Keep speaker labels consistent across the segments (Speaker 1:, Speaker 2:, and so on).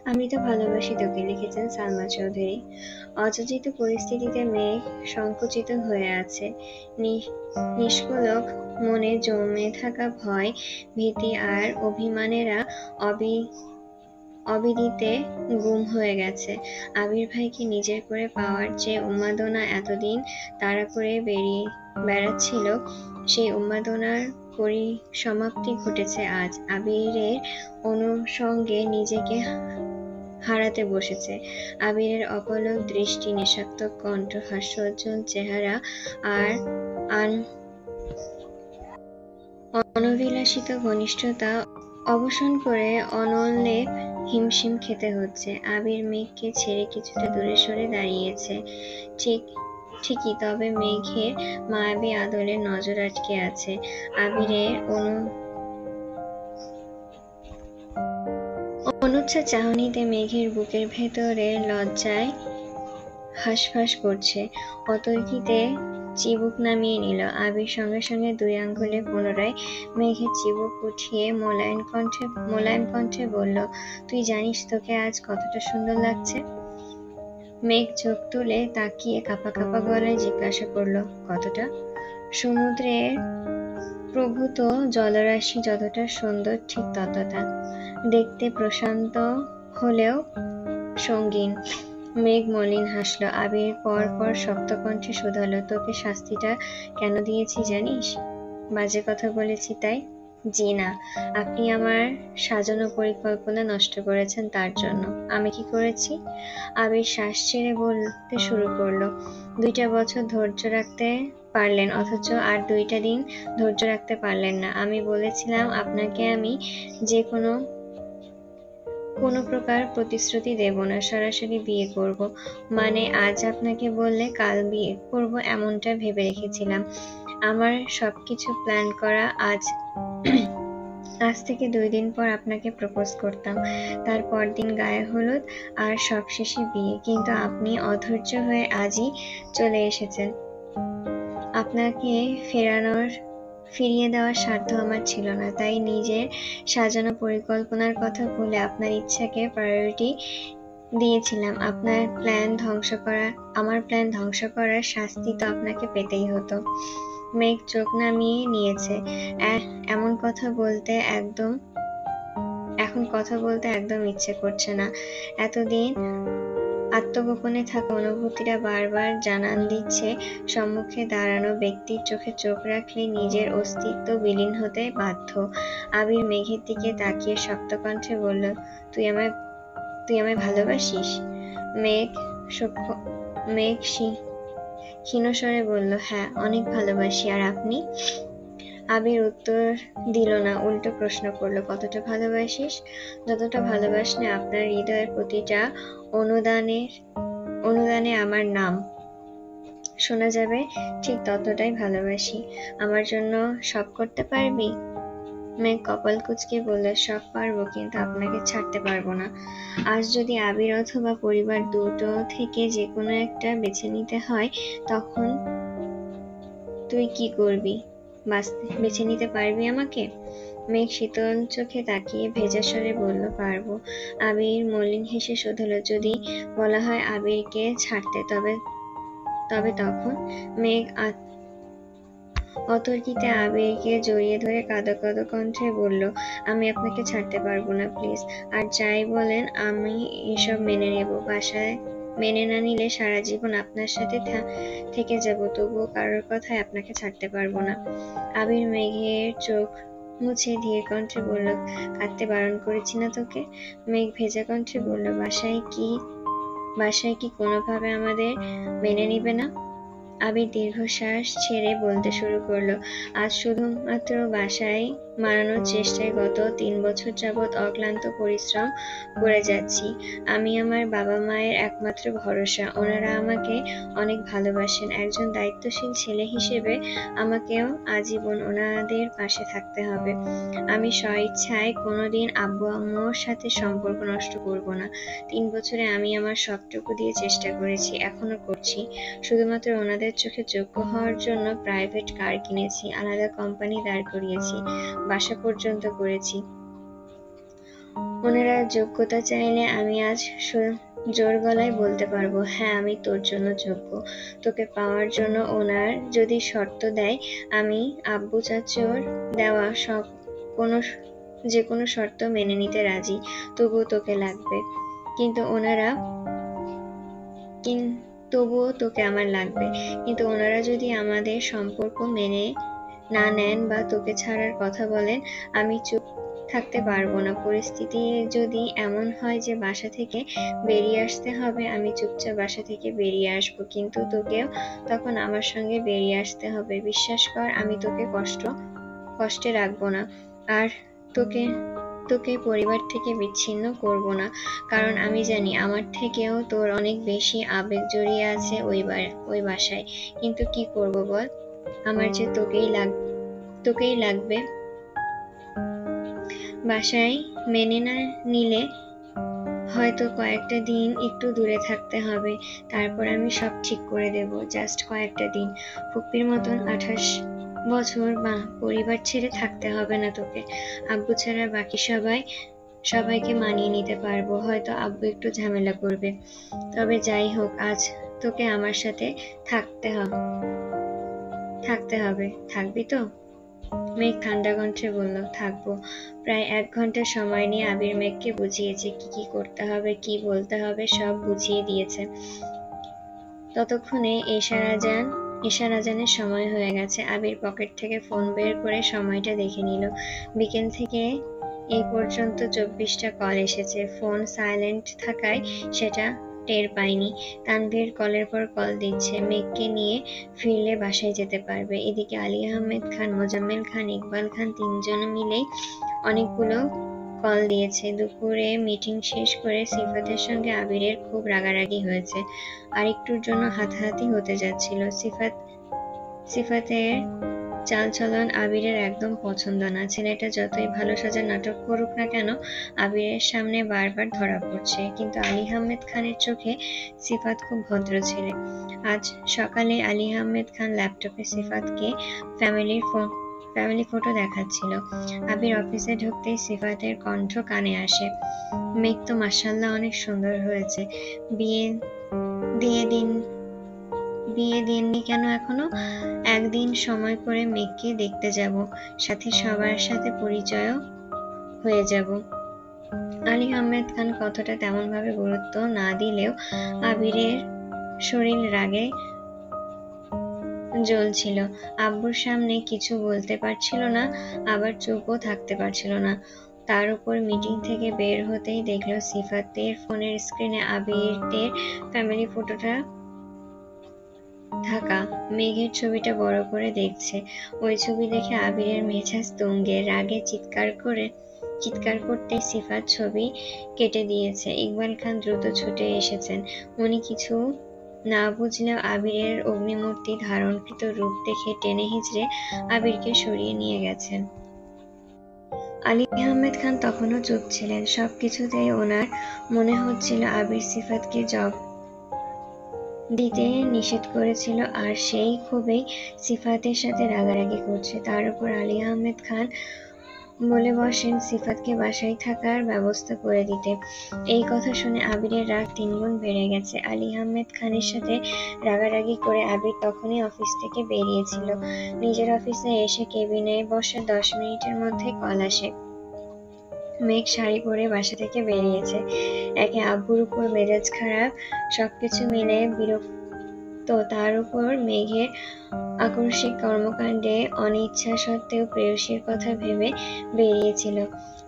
Speaker 1: আমি তো ভালোবাসি তোকে, লিখেছেন সালমা চৌধুরী। অযোচিত পরিস্থিতিতে মেঘ সংকুচিত হয়ে আছে। নিষ্কলক মনে জমে থাকা ভয়, ভীতি আর অভিমানেরা অবিদিতে গুম হয়ে গেছে। আবির ভাইকে নিজের করে পাওয়ার যে উন্মাদনা এতদিন তাড়া করে বেড়াচ্ছিল, সেই উন্মাদনার পরিসমাপ্তি ঘটেছে আজ। আবিরের অনুসঙ্গে নিজেকে হারাতে বসেছে। আবিরের অপলক দৃষ্টি, নেশাত্মক কণ্ঠ, হাস্যোজ্জ্বল চেহারা আর অনভিলাষিত ঘনিষ্ঠতা অবসান করে অনলেপ হিমশিম খেতে হচ্ছে। আবির মেঘকে ছেড়ে কিছুটা দূরে সরে দাঁড়িয়েছে ঠিকই, তবে মেঘের মায়াবী আদলে নজর আটকে আছে। আবিরের অনুচ্ছা চাহনিতে মেঘের বুকের ভেতরে লজ্জায় হাঁসফাঁস করছে। অতর্কিতে চিবুক নামিয়ে নিল। আবির সঙ্গে সঙ্গে 2 আঙ্গুলে পুনরায় মেঘের চিবুক উঠিয়ে মোলায়েম কণ্ঠে বলল, তুই জানিস তোকে আজ কতটা সুন্দর লাগছে? মেঘ চোখ তুলে তাকিয়ে কাঁপা কাঁপা গলায় জিজ্ঞাসা করল, কতটা? সমুদ্রের প্রভূত জলরাশি যতটা সুন্দর ঠিক ততটা। দেখতে প্রশান্ত হলেও সঙ্গীন। মেঘ মলিন হাসল। আবির পর পর শক্ত কণ্ঠে শুধালো, তোকে শাস্তিটা কেন দিয়েছি জানিস? বাজে কথা বলেছি তাই? জি না, আপনি আমার সাজানো পরিকল্পনা নষ্ট করেছেন তার জন্য। আমি কি করেছি? আবির শ্বাস ছেড়ে বলতে শুরু করলো, 2টা বছর ধৈর্য রাখতে পারলেন, অথচ আর 2টা দিন ধৈর্য রাখতে পারলেন না। আমি বলেছিলাম আপনাকে আমি যে কোনো প্রকার প্রতিশ্রুতি দেব না, সরাসরি বিয়ে করব। মানে আজ আপনাকে বললে কাল বিয়ে করব এমনটা ভেবে রেখেছিলাম। আমার সবকিছু প্ল্যান করা। আজ থেকে 2 দিন পর আপনাকে প্রপোজ করতাম, তার পরদিন গায়ে হলুদ, আর সবশেষে বিয়ে। কিন্তু আপনি অধৈর্য হয়ে আজই চলে এসেছেন। আপনাকে ফিরিয়ে দেওয়ার সাধ্য আমার ছিল না, তাই নিজের সাজানো পরিকল্পনার কথা ভুলে আপনার ইচ্ছাকে প্রায়োরিটি দিয়েছিলাম। আমার প্ল্যান ধ্বংস করার শাস্তি তো আপনাকে পেতেই হতো। মেঘ চোখ নামিয়ে নিয়েছে। এখন কথা বলতে একদম ইচ্ছে করছে না। এতদিন আত্মগোপনে থাকা অনুভূতিটা বারবার জানান দিচ্ছে। সম্মুখে দাঁড়ানো ব্যক্তির চোখে চোখ রাখলে নিজের অস্তিত্ব বিলীন হতে বাধ্য। আবির মেঘের দিকে তাকিয়ে শক্ত কণ্ঠে বলল, তুই আমায় ভালোবাসিস? মেঘ ক্ষীণস্বরে বলল, হ্যাঁ, অনেক ভালোবাসি। আর আপনি? আবির উত্তর দিল না, উল্টো প্রশ্ন করল, কতটা ভালোবাসিস? যতটা ভালোবাসলে আপনার হৃদয়ের প্রতিটা অনুদানে আমার নাম শোনা যাবে, ঠিক ততটাই ভালোবাসি। আমার জন্য সব করতে পারবি? মেঘ কপাল কুঁচকে বলল, সব পারবো, কিন্তু আপনাকে ছাড়তে পারবো না। আজ যদি আবির অথবা পরিবার দুটো থেকে যে কোনো একটা বেছে নিতে হয়, তখন তুই কি করবি? বেছে নিতে পারবি আমাকে? মেঘ শীতল চোখে তাকিয়ে ভেজা স্বরে বলল, পারবো। আবির মলিন হেসে শোধালো, যদি বলা হয় আবিরকে ছাড়তে, তবে তখন? মেঘ অতর্কিতে আবিরকে জড়িয়ে ধরে কাঁদো কাঁদো কণ্ঠে বলল, আমি আপনাকে ছাড়তে পারবো না, প্লিজ। আর যাই বলেন আমি এসব মেনে নেব। বাসায় মেনে না নিলে সারা জীবন আপনার সাথে থেকে যাব, তবুও কারোর কথায় আপনাকে ছাড়তে পারবো না। আবির মেঘের চোখ মুছে ধীর কণ্ঠে বলল, কাঁদতে বারণ করেছি না তোকে? মেঘ ভেজা কণ্ঠে বলল, বাসায় কি কোনোভাবে আমাদের মেনে নিবে না? আবির দীর্ঘশ্বাস ছেড়ে বলতে শুরু করলো, আজ শুধুমাত্র বাসায় মানানোর চেষ্টায় গত 3 বছর যাবৎ অক্লান্ত পরিশ্রম করে যাচ্ছি। আমি আমার বাবা মায়ের একমাত্র ভরসা। ওনারা আমাকে অনেক ভালোবাসেন। একজন দায়িত্বশীল ছেলে হিসেবে আমাকেও আজীবন ওনাদের পাশে থাকতে হবে। আমি স্বইচ্ছায় কোনোদিন আব্বু আম্মুর সাথে সম্পর্ক নষ্ট করব না। 3 বছরে আমি আমার সবটুকু দিয়ে চেষ্টা করেছি, এখনো করছি। শুধুমাত্র ওনাদের চোখে যোগ্য হওয়ার জন্য প্রাইভেট কার কিনেছি, আলাদা কোম্পানি দাঁড় করিয়েছি, বাসা পর্যন্ত করেছি। ওনারা যোগ্যতা চাইলে আমি আজ জোর গলায় বলতে পারবো, হ্যাঁ আমি তোর জন্য যোগ্য। তোকে পাওয়ার জন্য ওনার যদি শর্ত দেয়, আমি আব্বু চাচুর দেওয়া যে কোনো শর্ত মেনে নিতে রাজি। তবুও তোকে লাগবে। তবুও তোকে আমার লাগবে। কিন্তু ওনারা যদি আমাদের সম্পর্ক মেনে না নেন বা তোকে ছাড়ার কথা বলেন, আমি চুপ থাকতে পারবো না। পরিস্থিতি যদি এমন হয় যে বাসা থেকে বেরিয়ে আসতে হবে, আমি চুপচাপ বাসা থেকে বেরিয়ে আসবো। কিন্তু তোকেও তখন আমার সঙ্গে বেরিয়ে আসতে হবে। বিশ্বাস কর, আমি তোকে কষ্টে রাখবো না। আর তোকে পরিবার থেকে বিচ্ছিন্ন করব না। কারণ আমি জানি আমার থেকেও তোর অনেক বেশি আবেগ জড়িয়ে আছে ওই বাসায়। কিন্তু কি করব বল, আমার যে তোকেই লাগবে। বাসায় মেনে না নিলে হয়তো কয়েকটা দিন একটু দূরে থাকতে হবে। তারপর আমি সব ঠিক করে দেব। জাস্ট কয়েকটা দিন। ফুপ্পির মতন 28 বছর বা পরিবার ছেড়ে থাকতে হবে না তোকে। আব্বু ছাড়া বাকি সবাইকে মানিয়ে নিতে পারবো। হয়তো আব্বু একটু ঝামেলা করবে, তবে যাই হোক, আজ তোকে আমার সাথে থাকতে হবে। থাকবি তো? মেঘ ঠান্ডা কণ্ঠে বলল, থাকবো। প্রায় 1 ঘন্টা সময় নিয়ে আবির মেঘকে বুঝিয়েছে কি করতে হবে, কি বলতে হবে, সব বুঝিয়ে দিয়েছে। ততক্ষণে ঈশার আজানের সময় হয়ে গেছে। আবির পকেট থেকে ফোন বের করে সময়টা দেখে নিল। বিকেল থেকে এই পর্যন্ত 24টা কল এসেছে। ফোন সাইলেন্ট থাকায় সেটা টের পায়নি। তানভীর কলের পর কল দিচ্ছে। মেঘকে নিয়ে ফিরলে বাসায় যেতে পারবে। এদিকে আলী আহমেদ খান, মোজাম্মেল খান, ইকবাল খান তিনজন মিলেই অনেকগুলো কল দিয়েছে। দুপুরে মিটিং শেষ করে সিফাতের সঙ্গে আবিরের খুব রাগারাগি হয়েছে। আর একটুর জন্য হাতাহাতি হতে যাচ্ছিল। সিফাতের চালচলন আবিরের একদম পছন্দ না। ছেলেটা যতই ভালো সাজা নাটক করুক না কেন, আবিরের সামনে বারবার ধরা পড়ছে। কিন্তু আলী আহমেদ খানের চোখে সিফাত খুব ভদ্র ছেলে। আজ সকালে আলী আহমেদ খান ল্যাপটপে সিফাতকে ফ্যামিলি ফটো দেখাচ্ছিল। আবির অফিসে ঢুকতেই সিফাতের কণ্ঠ কানে আসে, মেঘ তো মাশাআল্লাহ অনেক সুন্দর হয়েছে। বিয়ে দিননি কেন এখনো? একদিন সময় করে মেঘকে দেখতে যাব, সাথে সবার সাথে পরিচয়ও হয়ে যাব। আলী আহমেদ খান কথাটা তেমন ভাবে গুরুত্ব না দিলেও আবিরের শরীর রাগে জ্বলছিল। আব্বুর সামনে কিছু বলতে পারছিল না, আবার চুপও থাকতে পারছিল না। তার উপর মিটিং থেকে বের হতেই দেখলো সিফাতের ফোনের স্ক্রিনে আবিরের ফ্যামিলি ফটোটা থাকা। মেঘের ছবিটা বড় করে দেখছে। ওই ছবি দেখে আবিরের মেজাজ তুঙ্গে। রাগে চিৎকার করতে সিফাত ছবি কেটে দিয়েছে। ইকবাল খান দ্রুত ছুটে এসেছেন। উনি কিছু না বুঝলেও আবিরের অগ্নিমূর্তি ধারণকৃত রূপ দেখে টেনে হিঁচড়ে আবিরকে সরিয়ে নিয়ে গেছেন। আলী আহমেদ খান তখনও চুপ ছিলেন। সবকিছুতেই ওনার মনে হচ্ছিল আবির সিফাতকে জব দিতে নিষেধ করেছিল, আর সেই ক্ষোভেই সিফাতের সাথে রাগারাগি করছে। তার উপর আলী আহমেদ খান বলে বসেন সিফাতকে বাসায় থাকার ব্যবস্থা করে দিতে। এই কথা শুনে আবিরের রাগ 3 গুণ বেড়ে গেছে। আলী আহমেদ খানের সাথে রাগারাগি করে আবির তখনই অফিস থেকে বেরিয়েছিল। নিজের অফিসে এসে কেবিনে বসে 10 মিনিটের মধ্যে কল আসে। মেঘ শাড়ি পরে বাসা থেকে বেরিয়েছে। একে আব্বুর উপর মেজাজ খারাপ, সবকিছু মিলে বিরক্ত, তার উপর মেঘের আকস্মিক কর্মকাণ্ডে অনিচ্ছা সত্ত্বেও প্রেয়সীর কথা ভেবে বেরিয়েছিল।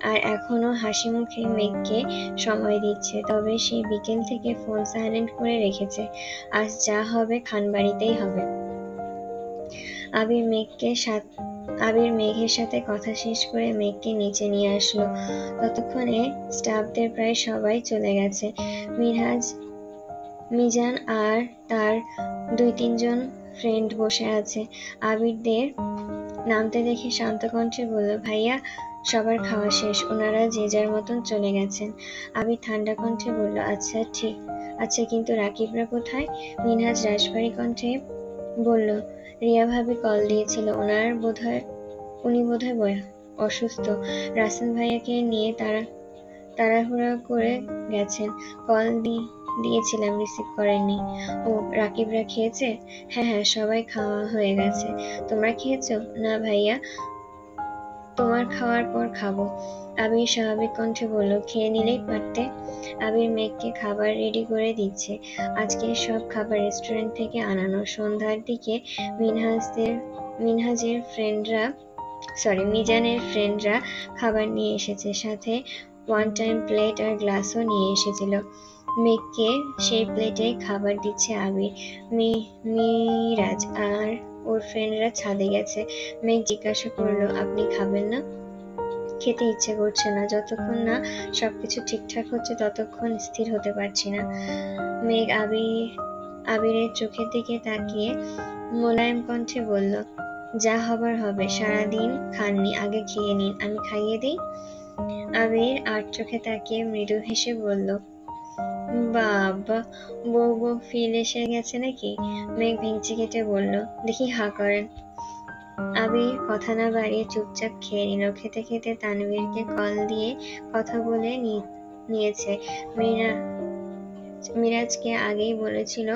Speaker 1: আর এখনো হাসি মুখে মেঘকে সময় দিচ্ছে। তবে সে বিকেল থেকে ফোন সাইলেন্ট করে রেখেছে। আজ যা হবে খানবাড়িতেই হবে। আবির মেঘের সাথে কথা শেষ করে মেঘকে নিচে নিয়ে আসলো। ততক্ষণে স্টাফদের প্রায় সবাই চলে গেছে। মিজান আর তার 2-3 জন ফ্রেন্ড বসে আছে। আবিরদের নামতে দেখে শান্ত কণ্ঠে বলল, ভাইয়া সবার খাওয়া শেষ, ওনারা যে যার মতন চলে গেছেন। আবির ঠান্ডা কণ্ঠে বলল, আচ্ছা কিন্তু রাকিবরা কোথায়? মিনহাজ রাশভারী কণ্ঠে বলল, রিয়া ভাবি কল দিয়েছিল, উনি বোধহয় অসুস্থ। রাসেল ভাইয়াকে নিয়ে তাড়াহুড়া করে গেছেন। কল দিয়েছিলাম, রিসিভ করেননি। ও, রাকিবরা খেয়েছে? হ্যাঁ হ্যাঁ, সবাই খাওয়া হয়ে গেছে। তোমরা খেয়েছো? না ভাইয়া, তোমার খাওয়ার পর খাবো। আবির স্বাভাবিক কণ্ঠে বলল, খেয়ে নিলেই পারতে। আবির মেঘকে খাবার রেডি করে দিচ্ছে। আজকে সব খাবার রেস্টুরেন্ট থেকে আনানো। সন্ধ্যার দিকে মিজানের ফ্রেন্ডরা খাবার নিয়ে এসেছে, সাথে ওয়ান টাইম প্লেট আর গ্লাসও নিয়ে এসেছিল। মেঘকে সেই প্লেটে খাবার দিচ্ছে আবির। মিরাজ আর ওর ফ্রেন্ডরা ছাদে গেছে। মেঘ জিজ্ঞাসা করলো, আপনি খাবেন না? খেতে ইচ্ছে করছে না। যতক্ষণ না সবকিছু ঠিকঠাক হচ্ছে ততক্ষণ স্থির হতে পারছি না। মেঘ আবিরের চোখের দিকে তাকিয়ে মোলায়েম কণ্ঠে বলল, যা হবার হবে। সারাদিন খাননি, আগে খেয়ে নিন, আমি খাইয়ে দিই। আবির আর চোখে তাকিয়ে মৃদু হেসে বলল, বাবা, বউ বউ ফিল এসে গেছে নাকি? মেঘ ভেঙচি কেটে বলল, দেখি হা করেন। আবির কথা না বাড়িয়ে চুপচাপ খেয়ে নিল। খেতে খেতে তানভীরকে কল দিয়ে কথা বলে নিয়েছে। মিরাজকে আগেই বলেছিল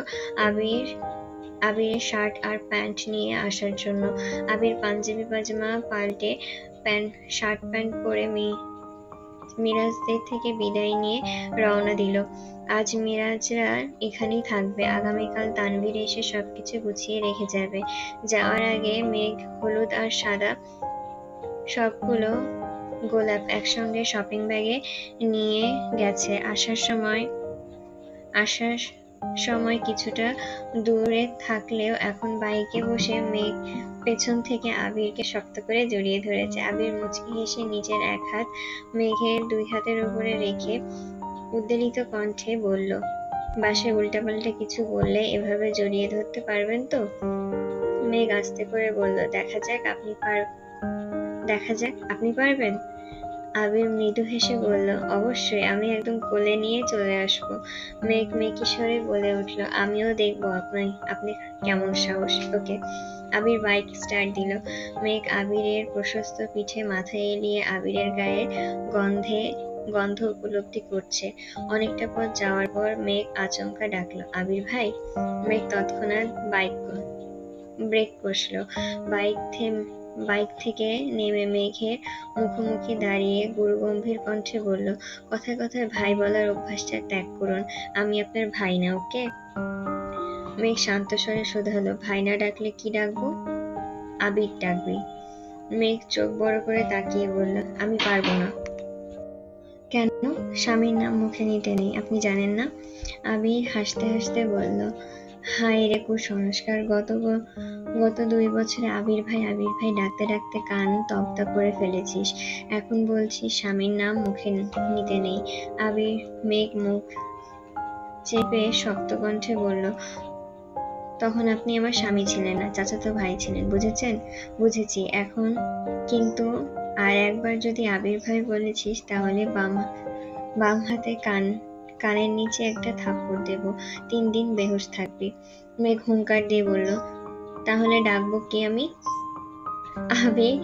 Speaker 1: আবিরের শার্ট আর প্যান্ট নিয়ে আসার জন্য। আবির পাঞ্জাবি পাজামা পাল্টে শার্ট প্যান্ট পরে মিরাজদের থেকে বিদায় নিয়ে রওনা দিল। আজ মিরাজরা এখানেই থাকবে, আগামীকাল তানভীর এসে সবকিছু গুছিয়ে রেখে যাবে। যাওয়ার আগে মেঘ হলুদ আর সাদা সবগুলো গোলাপ একসঙ্গে শপিং ব্যাগে নিয়ে গেছে। আসার সময় কিছুটা দূরে থাকলেও এখন বাইকে বসে মেঘ পেছন থেকে আবিরকে শক্ত করে জড়িয়ে ধরেছে। আবির মুচকি হেসে নিজের এক হাত মেঘের দুই হাতের উপরে রেখে উদ্বেলিত কণ্ঠে বলল, বাসায় উল্টাপাল্টা কিছু বললে এভাবে জড়িয়ে ধরতে পারবেন তো? মেঘ আস্তে করে বলল, দেখা যাক আপনি পারবেন। আবির মৃদু হেসে বলল, অবশ্যই, আমি একদম কোলে নিয়ে চলে আসবো। মেঘ মেকি স্বরে বলে উঠল, আমিও দেখবো আপনি কেমন সাহস। ওকে। আবির বাইক স্টার্ট দিল। মেঘ আবিরের প্রশস্ত পিঠে মাথা এলিয়ে আবিরের গায়ের গন্ধ উপলব্ধি করছে। অনেকটা পথ যাওয়ার পর মেঘ আচমকা ডাকলো, আবির ভাই। মেঘ তৎক্ষণাৎ ব্রেক কষলো। বাইক থেকে নেমে মেঘের মুখোমুখি দাঁড়িয়ে গুরুগম্ভীর কণ্ঠে বলল, কথায় কথায় ভাই বলার অভ্যাসটা ত্যাগ করুন। আমি আপনার ভাই না, ওকে? মেঘ শান্ত স্বরে শোধালো, ভাই না ডাকলে কি ডাকবো? আবির ডাকবি। মেঘ চোখ বড় করে তাকিয়ে বলল, আমি পারবো না। কেন? স্বামীর নাম মুখে নিতে নেই, আপনি জানেন না? আবির হাসতে হাসতে বলল, হায় রে কুসংস্কার। গত 2 বছরে আবির ভাই ডাকতে ডাকতে কান তক্তা করে ফেলেছিস। এখন বলছিস স্বামীর নাম মুখে নিতে নেই। মেঘ মুখ চেপে শক্ত কণ্ঠে বলল, তখন আপনি আমার স্বামী ছিলেন না, চাচাতো ভাই ছিলেন, বুঝেছেন? বুঝেছি এখন, কিন্তু আর একবার যদি আবির ভাই বলেছিস তাহলে বাম হাতে কানের নিচে একটা থাপ্পড় দেব। 3 দিন বেহুশ থাকবি। মেঘ হুঙ্কার দিয়ে বলল, তাহলে ডাকবো কি আমি? আবির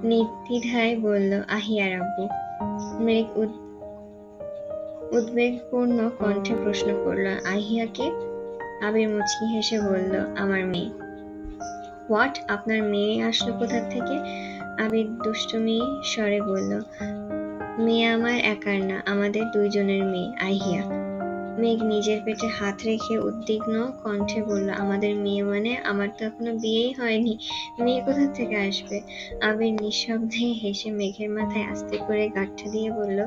Speaker 1: নির্দ্বিধায় বলল, আহিয়া রাখবো। মেঘ উদ্বেগপূর্ণ কণ্ঠে প্রশ্ন করল, আহিয়াকে? আবির মুচকি হেসে বলল, আমার মেয়ে। হোয়াট? আপনার মেয়ে আসলো কোথা থেকে? আবির দুষ্টুমি স্বরে বলল, মেয়ে আমার একার না, আমাদের 2 জনের মেয়ে, আহিয়া। মেঘ নিজের পেটে হাত রেখে উদ্বিগ্ন কণ্ঠে বলল, আমাদের মেয়ে মানে? আমার তো এখনো বিয়েই হয়নি, মেয়ে কোথা থেকে আসবে? আবির নিঃশব্দে হেসে মেঘের মাথায় আস্তে করে গাঁটটা দিয়ে বলল,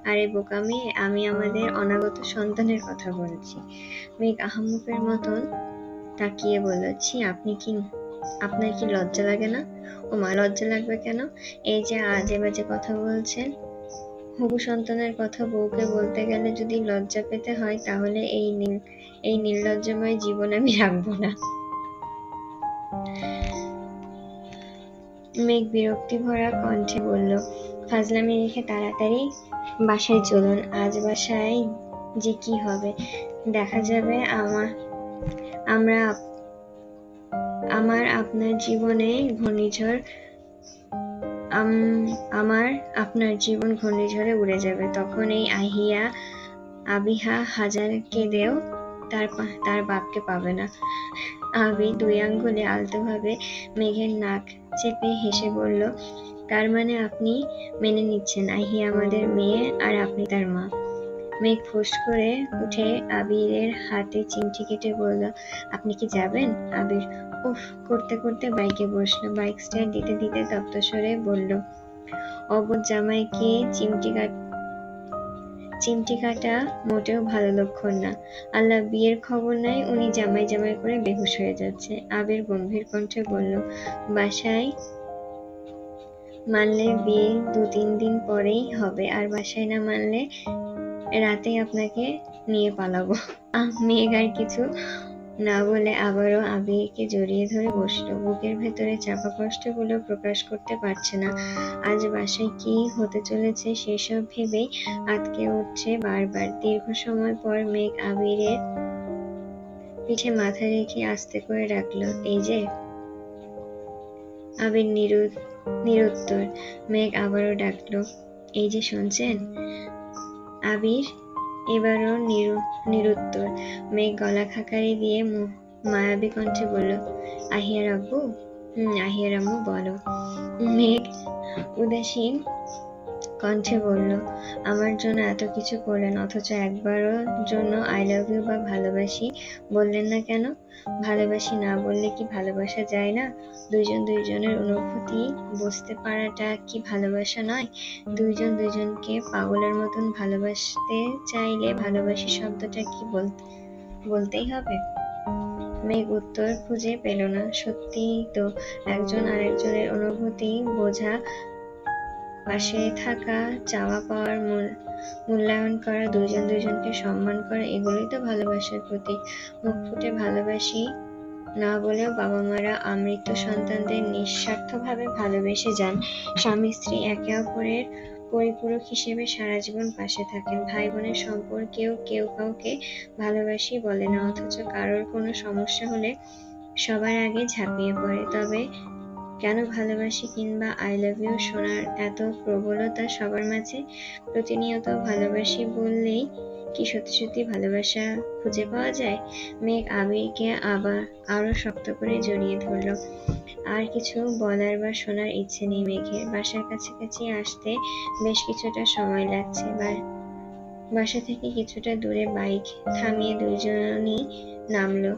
Speaker 1: আরে বোকা মেয়ে, আমি আমাদের অনাগত সন্তানের কথা বলছি। মেঘ আহাম্মকের মতন তাকিয়ে বলল, ছি, আপনার কি লজ্জা লাগে না? ও মা, লজ্জা লাগবে কেন? এই যে আজে বাজে কথা বলছেন। হবু সন্তানের কথা বউকে বলতে গেলে যদি লজ্জা পেতে হয় তাহলে এই নির্লজ্জময় জীবন আমি রাখবো না। মেঘ বিরক্তি ভরা কণ্ঠে বলল, ফাজলামি রেখে তাড়াতাড়ি বাসায় চলুন। আজ বাসায় যে কি হবে দেখা যাবে। আমার আপনার জীবনে ঘূর্ণিঝড় আমার আপনার জীবন ঘূর্ণিঝড়ে উড়ে যাবে। তখন এই আবিহা হাজার কেঁদেও তার বাপকে পাবে না। আবি 2 আঙ্গুলে আলতোভাবে মেঘের নাক চেপে হেসে বলল, তার মানে আপনি মেনে নিচ্ছেন আহিয়া আমাদের মেয়ে আর আপনি তার মা? মেঘ ফোঁস করে উঠে আবিরের হাতে চিমটি কেটে বলল, আপনি কি যাবেন? আবির উফ করতে করতে বাইকে বসলো। বাইক স্টার্ট দিতে দিতে তপ্তস্বরে বলল, অবোধ জামাইকে চিমটি কাটা মোটেও ভালো লক্ষণ না। আল্লাহ বিয়ের খবর নাই, উনি জামাই জামাই করে বেহুশ হয়ে যাচ্ছে। আবির গম্ভীর কণ্ঠে বলল, বাসায় মানলে বিয়ে 2-3 দিন পরেই হবে, আর বাসায় না মানলে রাতেই আপনাকে নিয়ে পালাবো। মেঘ আর কিছু না বলে আবারও আবিরকে জড়িয়ে ধরে বসলো। বুকের ভেতরে চাপা কষ্টগুলো প্রকাশ করতে পারছে না। আজ বাসায় কি হতে চলেছে সেসব ভেবেই আঁতকে উঠছে বারবার। দীর্ঘ সময় পর মেঘ আবিরের পিঠে মাথা রেখে আস্তে করে ডাকলো, এই যে। আবির নিরুত্তর। মেঘ আবারও ডাকলো, এই যে শুনছেন? আবির এবারও নিরুত্তর। মেঘ গলা খাকারি দিয়ে মায়াবী কণ্ঠে বলল, আহিয়ার আব্বু? আহিয়ার আম্মু বলো। মেঘ উদাসীন কণ্ঠে বলল, আমার জন্য এত কিছু করলেন, অথচ একবারও জন্য আই লাভ ইউ বা ভালোবাসি বললেন না কেন? ভালোবাসি না বললে কি ভালোবাসা যায় না? দুইজন দুইজনের অনুভূতি বুঝতে পারাটা কি ভালোবাসা নয়? দুইজন দুইজনকে পাগলের মতন ভালোবাসতে চাইলে ভালোবাসি শব্দটা কি বলতেই হবে? মেঘ উত্তর খুঁজে পেল না। সত্যিই তো, একজন আরেকজনের অনুভূতি বোঝা, পাশে থাকা, চাওয়া পাওয়ার মূল্যায়ন করা, দুইজন দুইজনকে সম্মান করা, এগুলোই তো ভালোবাসার প্রতীক। মুখ ফুটে ভালোবাসি না বলেও বাবা মারা আমৃত্যু সন্তানদের নিঃস্বার্থভাবে ভালোবেসে যান। স্বামী স্ত্রী একে অপরের পরিপূরক হিসেবে সারা জীবন পাশে থাকেন। ভাই বোনের সম্পর্কেও কেউ কাউকে ভালোবাসি বলে না, অথচ কারোর কোনো সমস্যা হলে সবার আগে ঝাঁপিয়ে পড়ে। তবে কেন ভালোবাসি কিংবা আই লাভ ইউ শোনার এত প্রবলতা সবার মাঝে? প্রতিনিয়ত ভালোবাসি বললেই কি সত্যি সত্যি ভালোবাসা খুঁজে পাওয়া যায়? মেঘ আবিরকে আরো শক্ত করে জড়িয়ে ধরল। আর কিছু বলার বা শোনার ইচ্ছে নেই মেঘের। বাসার কাছাকাছি আসতে বেশ কিছুটা সময় লাগছে। বাসা থেকে কিছুটা দূরে বাইক থামিয়ে দুইজনই নামলো।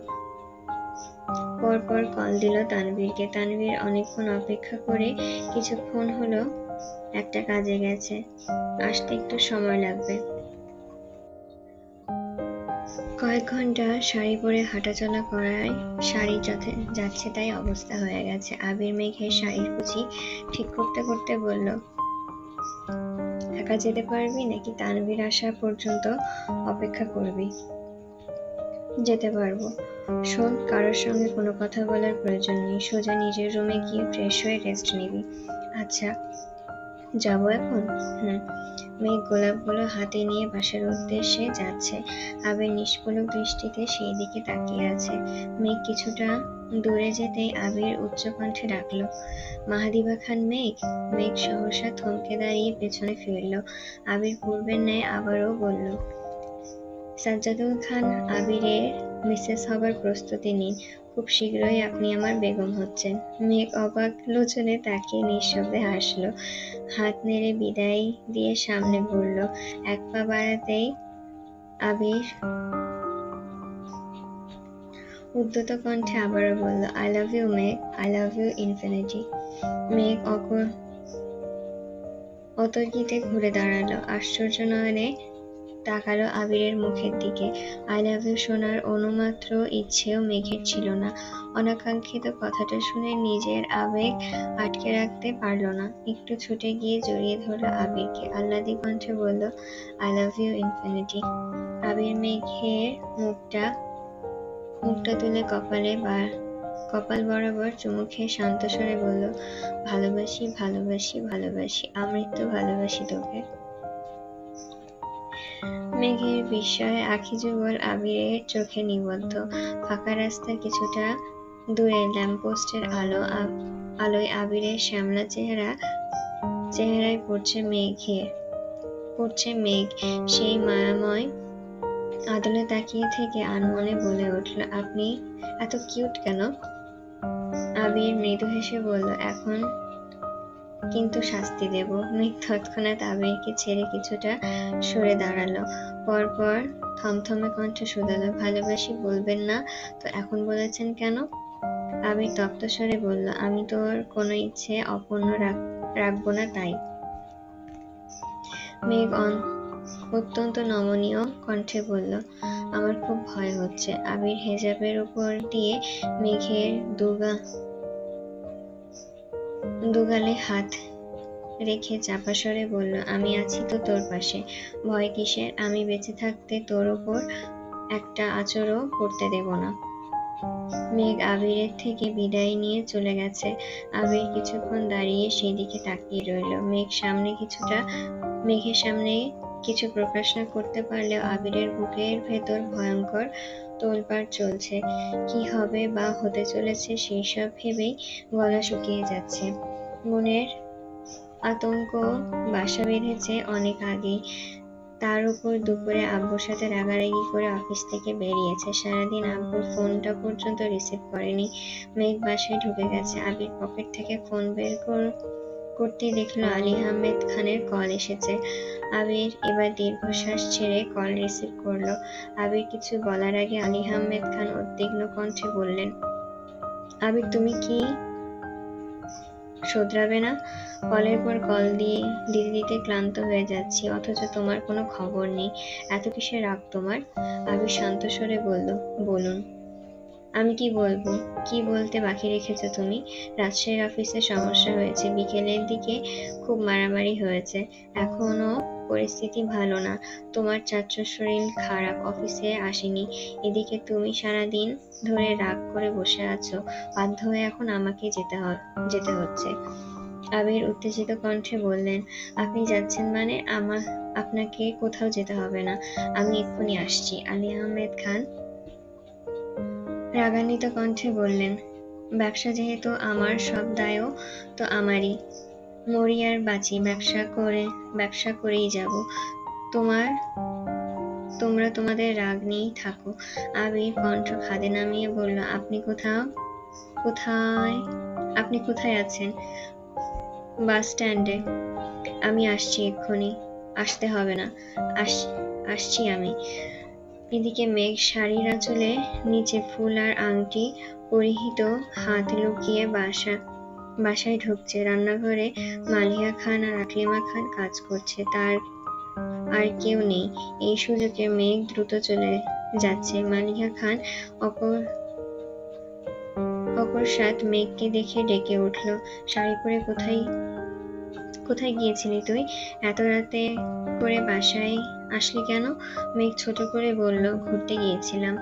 Speaker 1: পরপর কল দিল তানভীরকে। তানভীর অনেকক্ষণ অপেক্ষা করে কিছুক্ষণ হলো একটা কাজে গেছে, আসতে একটু সময় লাগবে। কয়েক ঘন্টা শাড়ি পরে হাঁটাচলা করায় শাড়ি যাচ্ছে তাই অবস্থা হয়ে গেছে। আবির মেঘের শাড়ির কুচি ঠিক করতে করতে বলল, একা যেতে পারবি নাকি তানভীর আসা পর্যন্ত অপেক্ষা করবি? যেতে পারবো। শোন, কারোর সঙ্গে কোনো কথা বলার প্রয়োজন নেই, সোজা নিজের রুমে গিয়ে ফ্রেশ হয়ে রেস্ট নিবি। আচ্ছা, যাবো এখন? মেঘ গোলাপগুলো হাতে নিয়ে বাসার উদ্দেশ্যে যাচ্ছে। আবির নিষ্পলক দৃষ্টিতে সেই দিকে তাকিয়ে আছে। মেঘ কিছুটা দূরে যেতেই আবির উচ্চ কণ্ঠে ডাকলো, মাহাদিবা খান মেঘ। মেঘ সহসা থমকে দাঁড়িয়ে পেছনে ফিরল। আবির পূর্বের ন্যায় আবারও বলল, সাজ্জাদুল খান আবিরের মিসেস হবার প্রস্তুতি নিন, খুব শীঘ্রই আপনি আমার বেগম হচ্ছেন। মেঘ অবাক লোচনে তাকিয়ে নিঃশব্দে হাসলো। হাত নেড়ে বিদায় দিয়ে সামনে ঘুরল। এক পা বাড়াতেই আবির উদ্যত কণ্ঠে আবারও বলল, আই লাভ ইউ মেঘ, আই লাভ ইউ ইনফিনিটি। মেঘ অতর্কিতে ঘুরে দাঁড়ালো। আশ্চর্য নয়নে তাকালো আবিরের মুখের দিকে। আই লাভ ইউ শোনার অনুমাত্র ইচ্ছেও মেঘের ছিল না। অনাকাঙ্ক্ষিত কথাটা শুনে নিজের আবেগ আটকে রাখতে পারল না। একটু ছুটে গিয়ে জড়িয়ে ধরল আবিরকে। আহ্লাদি কণ্ঠে বলল, আই লাভ ইউ ইনফিনিটি। আবির মেঘের মুখটা তুলে কপাল বরাবর চুমু খেয়ে শান্ত স্বরে বলল, ভালোবাসি ভালোবাসি ভালোবাসি, আমৃত্যু ভালোবাসি তোকে। মেঘের বিস্ময়ে আখি যুগল আবিরের চোখে নিবদ্ধ। ফাঁকা রাস্তার কিছুটা দূরে ল্যাম্পপোস্টের আলোয় আবিরের শ্যামলা চেহারা চেহারায় পড়ছে মেঘ। সেই মায়াময় আদলে তাকিয়ে থেকে আনমনে বলে উঠল, আপনি এত কিউট কেন? আবির মৃদু হেসে বলল, এখন কিন্তু শাস্তি দেব। মেঘ তৎক্ষণাৎ আবিরকে ছেড়ে কিছুটা সরে দাঁড়ালো। পরপর থমথমে কণ্ঠে শুধালো, ভালোবাসি বলবেন না তো এখন বলেছেন কেন? আবির তপ্ত স্বরে বলল, আমি তোর কোনো ইচ্ছে অপূর্ণ রাখবো না তাই। মেঘ অত্যন্ত নমনীয় কণ্ঠে বলল, আমার খুব ভয় হচ্ছে। আবির হেজাবের উপর দিয়ে মেঘের দুগালে হাত রেখে চাপা স্বরে বলল, আমি আছি তো তোর পাশে, ভয় কিসের? আমি বেঁচে থাকতে তোর ওপর একটা আঁচড়ও পড়তে দেব না। মেঘ আবিরের থেকে বিদায় নিয়ে চলে গেছে। আবির কিছুক্ষণ দাঁড়িয়ে সেদিকে তাকিয়ে রইল। মেঘের সামনে কিছু প্রকাশ না করতে পারলেও আবিরের বুকের ভেতর ভয়ঙ্কর তোলপাড় চলছে। কি হবে বা হতে চলেছে সেই সব ভেবেই গলা শুকিয়ে যাচ্ছে। মনের আতঙ্ক বাসা বেঁধেছে অনেক আগেই। তার উপর দুপুরে আব্বুর সাথে রাগারাগি করে অফিস থেকে বেরিয়েছে। সারাদিন আব্বুর ফোনটা পর্যন্ত রিসিভ করেনি। মেঘ বাসায় ঢুকে গেছে। আবির পকেট থেকে ফোন বের করতেই দেখলো আলী আহমেদ খানের কল এসেছে। আবির এবার দীর্ঘশ্বাস ছেড়ে কল রিসিভ করলো। আবির কিছু বলার আগে আলী আহমেদ খান উদ্বিগ্ন কণ্ঠে বললেন, আবির তুমি কি শোধরাবে না? কলের পর কল দিতে ক্লান্ত হয়ে যাচ্ছি, অথচ তোমার কোনো খবর নেই। এত কিসের রাগ তোমার? আবির শান্ত স্বরে বলল, বলুন। আমি কি বলবো? কি বলতে বাকি রেখেছো তুমি? রাজশাহীর অফিসে সমস্যা হয়েছে, বিকেলের দিকে খুব মারামারি হয়েছে। এখনো পরিস্থিতি ভালো না। তোমার চাচ্চুর শরীর খারাপ, অফিসে আসেনি। এদিকে তুমি সারাদিন ধরে রাগ করে বসে আছো, বাধ্য হয়ে এখন আমাকে যেতে হচ্ছে। আবির উত্তেজিত কণ্ঠে বললেন, আপনি যাচ্ছেন মানে? আপনাকে কোথাও যেতে হবে না, আমি এক্ষুনি আসছি। আলী আহমেদ খান রাগান্বিত কণ্ঠে বললেন, ব্যবসা যেহেতু আমার, সব দায়ও তো আমারই। মরি আর বাঁচি ব্যবসা করেই যাব। তোমরা তোমাদের রাগ নিয়েই থাকো। আবির কণ্ঠ খাদে নামিয়ে বলল, আপনি কোথায় আছেন? বাস স্ট্যান্ডে। আমি আসছি এক্ষুনি। আসতে হবে না, আসছি আমি। এদিকে মেঘ শাড়ির আঁচলে নিচে ফুল আর আংটি পরিহিত, হাত লুকিয়ে বাসায় ঢুকছে। রান্নাঘরে মালিহা খান আর আকলিমা খান কাজ করছে, তার আর কেউ নেই। এই সুযোগে মেঘ দ্রুত চলে যাচ্ছে। মালিহা খান অকস্মাৎ মেঘকে দেখে ডেকে উঠল, শাড়ি পরে কোথায় গিয়েছিলি তুই? এত রাতে করে বাসায় আসলি কেন? মেঘ ছোট করে বলল, ঘুরতে গিয়েছিলাম।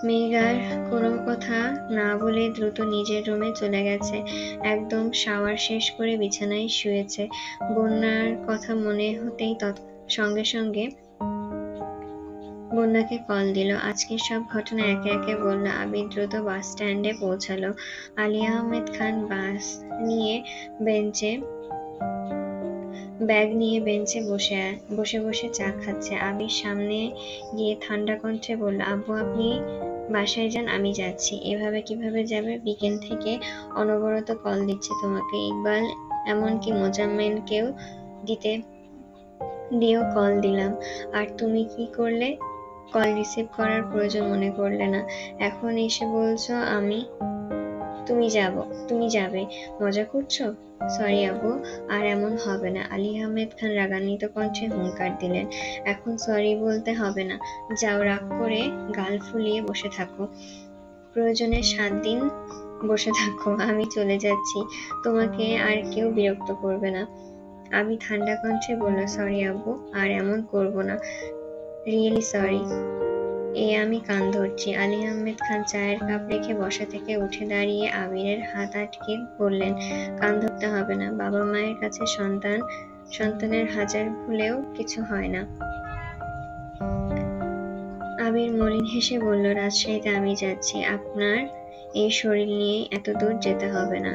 Speaker 1: মেঘ আর কোনো কথা না বলে দ্রুত নিজের রুমে চলে গেছে। একদম শাওয়ার শেষ করে বিছানায় শুয়েছে। বন্যার কথা মনে হতেই সঙ্গে সঙ্গে বন্যাকে কল দিল। আজকের সব ঘটনা একে একে বলল। আবির দ্রুত বাস স্ট্যান্ডে পৌঁছালো। আলী আহমেদ খান ব্যাগ নিয়ে বেঞ্চে বসে চা খাচ্ছে। আবির সামনে গিয়ে ঠান্ডা কণ্ঠে বলল, আব্বু আপনি বাসায় যান, আমি যাচ্ছি। এভাবে কিভাবে যাবে? বিকেল থেকে অনবরত কল দিচ্ছে তোমাকে, ইকবাল এমনকি মোজাম্মেলকেও দিয়েও কল দিলাম, আর তুমি কি করলে? কল রিসিভ করার প্রয়োজন মনে করলে না। এখন এসে বলছো তুমি যাবে? মজা করছো? সরি আব্বু, আর এমন হবে না। আলী আহমেদ খান রাগান্বিত কণ্ঠে হুঙ্কার দিলেন, এখন সরি বলতে হবে না। যাও, রাগ করে গাল ফুলিয়ে বসে থাকো। প্রয়োজনে 7 দিন বসে থাকো। আমি চলে যাচ্ছি, তোমাকে আর কেউ বিরক্ত করবে না। আমি ঠান্ডা কণ্ঠে বলল, সরি আব্বু, আর এমন করব না। Really sorry. আমি কান ধরছি। আলী আহমেদ খান চায়ের কাপ রেখে বসা থেকে উঠে দাঁড়িয়ে আবিরের হাত আটকে বললেন, কান ধরতে হবে না। বাবা মায়ের কাছে সন্তানের হাজার ভুলেও কিছু হয় না। আবির মলিন হেসে বলল, রাজশাহীতে আমি যাচ্ছি, আপনার এই শরীর নিয়ে এত দূর যেতে হবে না।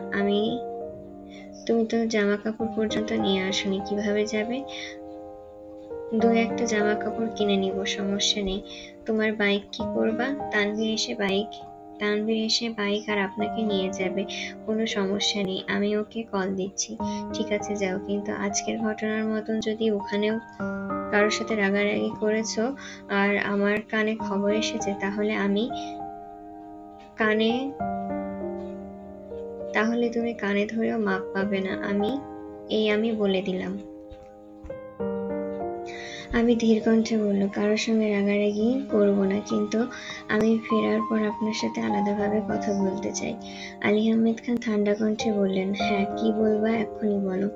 Speaker 1: তুমি তো জামা কাপড় পর্যন্ত নিয়ে আসোনি, কিভাবে যাবে? দু একটা জামা কাপড় কিনে নিব, সমস্যা নেই। তোমার বাইক কি করবা? তানভীর এসে বাইক আর আপনাকে নিয়ে যাবে, কোনো সমস্যা নেই, আমি ওকে কল দিচ্ছি। ঠিক আছে, যাও, কিন্তু আজকের ঘটনার মতন যদি ওখানেও কারোর সাথে রাগারাগি করেছো আর আমার কানে খবর এসেছে, তাহলে তুমি কানে ধরেও মাপ পাবে না, আমি বলে দিলাম। আমি ধীর কণ্ঠে বলল, কারোর সঙ্গে রাগারাগি করব না, কিন্তু আমি ফেরার পর আপনার সাথে আলাদাভাবে কথা বলতে চাই। আলী আহমেদ খান ঠান্ডা কণ্ঠে বললেন, হ্যাঁ, কি বলবা, এক্ষুনি বলো।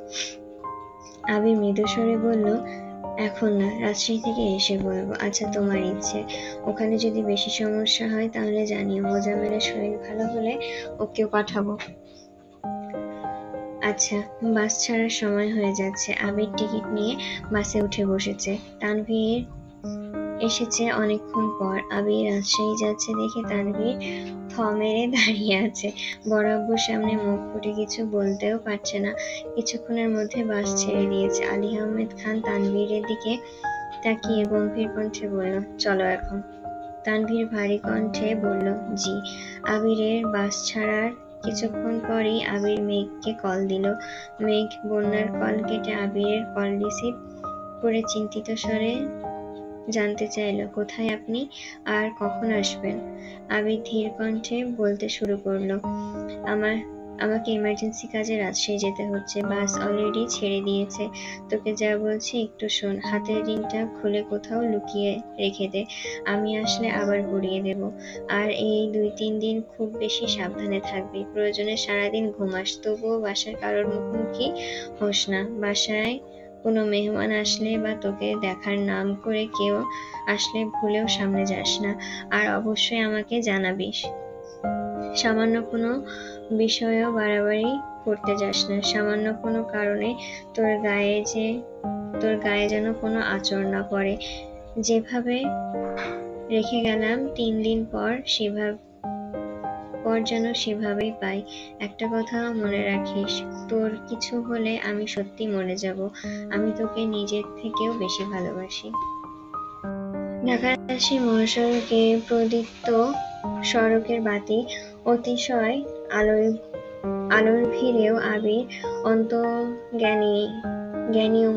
Speaker 1: আবির মৃদু স্বরে বলল, এখন না, রাজশাহী থেকে এসে বলবো। আচ্ছা, তোমার ইচ্ছে। ওখানে যদি বেশি সমস্যা হয় তাহলে জানিও। মোজাম্মেলের শরীর ভালো হলে ওকেও পাঠাবো। আচ্ছা, বাস ছাড়ার সময় হয়ে যাচ্ছে। আবির টিকিট নিয়ে বাসে উঠে বসেছে। তানভীর এসেছে অনেকক্ষণ পর। আবির রাজশাহী যাচ্ছে দেখে তানভীর থ মেরে দাঁড়িয়ে আছে। বড় আব্বুর সামনে মুখ ফুটে কিছু বলতেও পারছে না। কিছুক্ষণের মধ্যে বাস ছেড়ে দিয়েছে। আলী আহমেদ খান তানভীরের দিকে তাকিয়ে গম্ভীর কণ্ঠে বলল, চলো এখন। তানভীর ভারী কণ্ঠে বলল, জি। আবিরের বাস ছাড়ার কিছুক্ষণ পরই আবির মেঘকে কল দিল। মেঘ বন্যার কল কেটে আবিরের কল রিসিভ করে চিন্তিত স্বরে জানতে চাইল, কোথায় আপনি আর কখন আসবেন? আবির ধীর কণ্ঠে বলতে শুরু করলো, আমাকে ইমার্জেন্সি কাজে রাজশাহী যেতে হচ্ছে। বাস অলরেডি ছেড়ে দিয়েছে। তোকে যা বলছি একটু শোন। হাতের রিংটা খুলে কোথাও লুকিয়ে রেখে দে। আমি আসলে আবার পরিয়ে দেব। আর এই 2-3 দিন খুব বেশি সাবধানে থাকবি। প্রয়োজনে সারাদিন ঘুমাস, তবুও বাসার কারোর মুখোমুখি হোস না। বাসায় কোনো মেহমান আসলে বা তোকে দেখার নাম করে কেউ আসলে ভুলেও সামনে যাস না। আর অবশ্যই আমাকে জানাবিস। সামান্য কোনো বিষয়েও বাড়াবাড়ি করতে যাস না। সামান্য কোনো কারণে তোর গায়ে যেন কোনো আঁচড় না পড়ে। যেভাবে রেখে গেলাম 3 দিন পর যেন সেভাবেই পাই। একটা কথা মনে রাখিস, তোর কিছু হলে আমি সত্যি মরে যাব। আমি তোকে নিজের থেকেও বেশি ভালোবাসি। ঢাকা-রাজশাহী মহাসড়কে প্রদীপ্ত সড়কের বাতি অতিশয় আলোর ভিড়েও আবির অন্তর্জ্ঞানী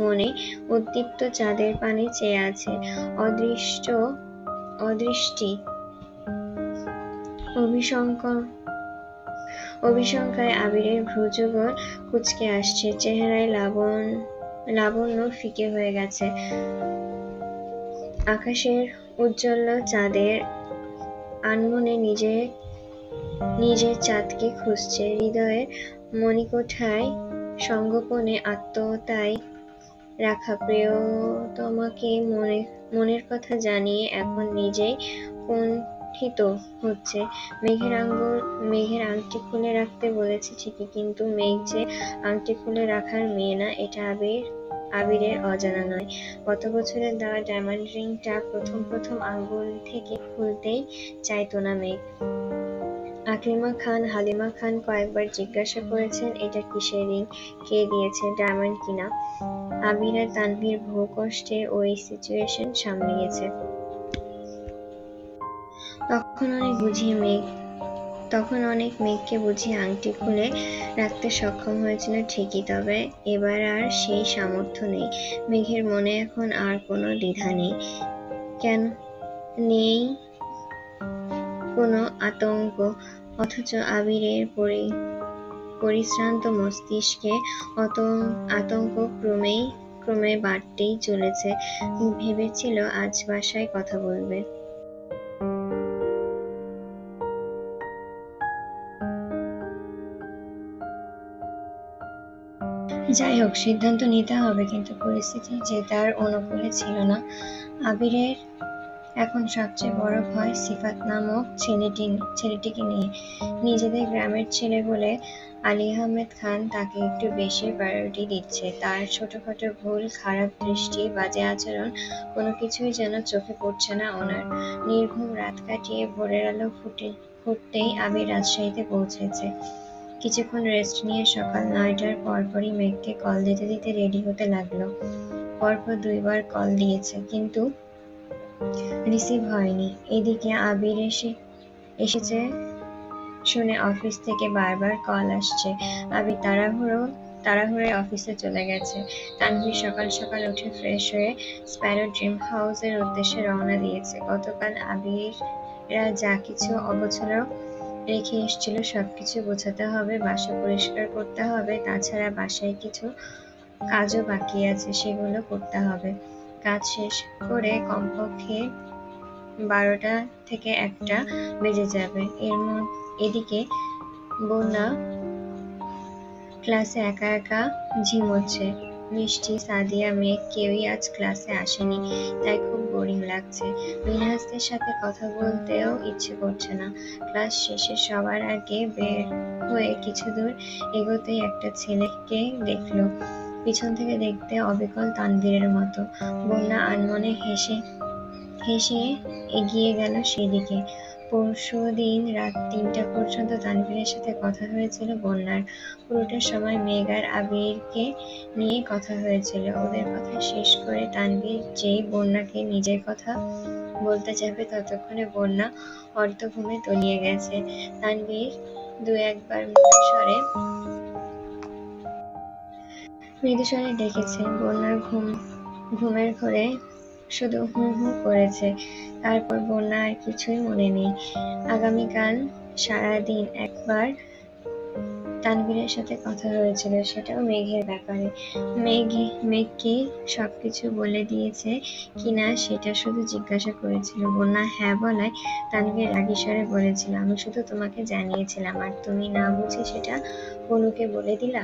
Speaker 1: মনে উদ্দীপ্ত চাঁদের পানে চেয়ে আছে। অদৃষ্টি অভিশঙ্কায় আবিরের ভ্রুযুগল কুঁচকে আসছে, চেহারায় লাবণ্য ফিকে হয়ে গেছে। আকাশের উজ্জ্বল চাঁদের আনমনে নিজের চাঁদকে খুঁজছে। হৃদয়ের মণিকোঠায় সঙ্গোপনে আত্মতায় রাখা প্রিয়তমাকে মনের কথা জানিয়ে এখন নিজেই কুণ্ঠিত হচ্ছে। মেঘের আংটি খুলে রাখতে বলেছে ঠিকই, কিন্তু মেঘ যে আংটি খুলে রাখার মেয়ে না, এটা আবিরের অজানা নয়। গত বছরের দেওয়া ডায়মন্ড রিংটা প্রথম আঙ্গুল থেকে খুলতেই চাইতো না মেঘ। আকলিমা খান, হালিমা খান কয়েকবার জিজ্ঞাসা করেছেন, এটা কিসের রিং, কে দিয়েছে, ডায়মন্ড কিনা। আবির আর তানভীর বহু কষ্টে ওই সিচুয়েশন সামলিয়েছে। তখন অনেক মেঘকে বুঝিয়ে আংটি খুলে রাখতে সক্ষম হয়েছিল ঠিকই, তবে এবার আর সেই সামর্থ্য নেই। মেঘের মনে এখন আর কোনো দ্বিধা নেই, নেই কোনো আতঙ্ক। অথচ আবিরের পরিশ্রান্ত মস্তিষ্কে আতঙ্ক ক্রমে বাড়তেই চলেছে। ভেবেছিল আজ বাসায় কথা বলবে। যাই হোক, সিদ্ধান্ত নিতে হবে, কিন্তু পরিস্থিতি যে তার অনুকূলে ছিল না। আবিরের এখন সবচেয়ে বড় ভয় সিফাত নামক ছেলেটিকে নিয়ে। নিজেদের গ্রামের ছেলে বলে আলী আহমেদ খান তাকে একটু বেশি প্রায়োরিটি দিচ্ছে। তার ছোটখাটো ভুল, খারাপ দৃষ্টি, বাজে আচরণ কোনো কিছুই যেন চোখে পড়ছে না ওনার। নির্ঘুম রাত কাটিয়ে ভোরের আলো ফুটতেই আবির রাজশাহীতে পৌঁছেছে। কিছুক্ষণ রেস্ট নিয়ে সকাল 9টার পরপরই মেঘকে কল দিতে দিতে রেডি হতে লাগলো। পরপর 2বার কল দিয়েছে, কিন্তু রিসিভ হয়নি। এদিকে আবির এসেছে শুনে অফিস থেকে বারবার কল আসছে। আবির তাড়াহুড়োয় অফিসে চলে গেছে। তানভীর সকাল সকাল উঠে ফ্রেশ হয়ে স্প্যারো ড্রিম হাউসের উদ্দেশ্যে রওনা দিয়েছে। গতকাল আবিররা যা কিছু অগোছালো রেখে এসেছিল সবকিছু গোছাতে হবে, বাসা পরিষ্কার করতে হবে। তাছাড়া বাসায় কিছু কাজও বাকি আছে, সেগুলো করতে হবে। কাজ শেষ করে কমপক্ষে 12টা থেকে 1টা বেজে যাবে। এদিকে বন্যা ক্লাসে একা একা ঝিমোচ্ছে। মিষ্টি, সাদিয়া, মেঘ কেউই আজ ক্লাসে আসেনি, তাই খুব বোরিং লাগছে। মিনহাজদের সাথে কথা বলতেও ইচ্ছে করছে না। ক্লাস শেষে সবার আগে বের হয়ে কিছু দূর এগোতেই একটা ছেলেকে দেখলো। পিছন থেকে দেখতে অবিকল তানভীরের মতো। বন্যা আনমনে হেসে এগিয়ে গেল সেদিকে। পরশুদিন রাত 3টা পর্যন্ত তানভীরের সাথে কথা হয়েছিল বন্যার। পুরোটা সময় মেঘ আর আবিরকে নিয়ে কথা হয়েছিল। ওদের কথা শেষ করে তানভীর যেই বন্যাকে নিজের কথা বলতে যাবে ততক্ষণে বন্যা অর্ধঘুমে তলিয়ে গেছে। তানভীর 2-1বার মৃদুস্বরে ডেকেছে। বন্যার ঘুমের ঘোরে শুধু হু হু করেছে। তারপর বন্যা আর কিছুই মনে নেই। আগামীকাল সারাদিন একবার তানভীরের সাথে কথা হয়েছিল, সেটাও মেঘের ব্যাপারে। মেঘ কি সবকিছু বলে দিয়েছে কিনা সেটা শুধু জিজ্ঞাসা করেছিল। বন্যা হ্যাঁ বলায় তানভীর রাগী স্বরে বলেছিল, আমি শুধু তোমাকে জানিয়েছিলাম আর তুমি না বুঝে সেটা বনুকে বলে দিলা।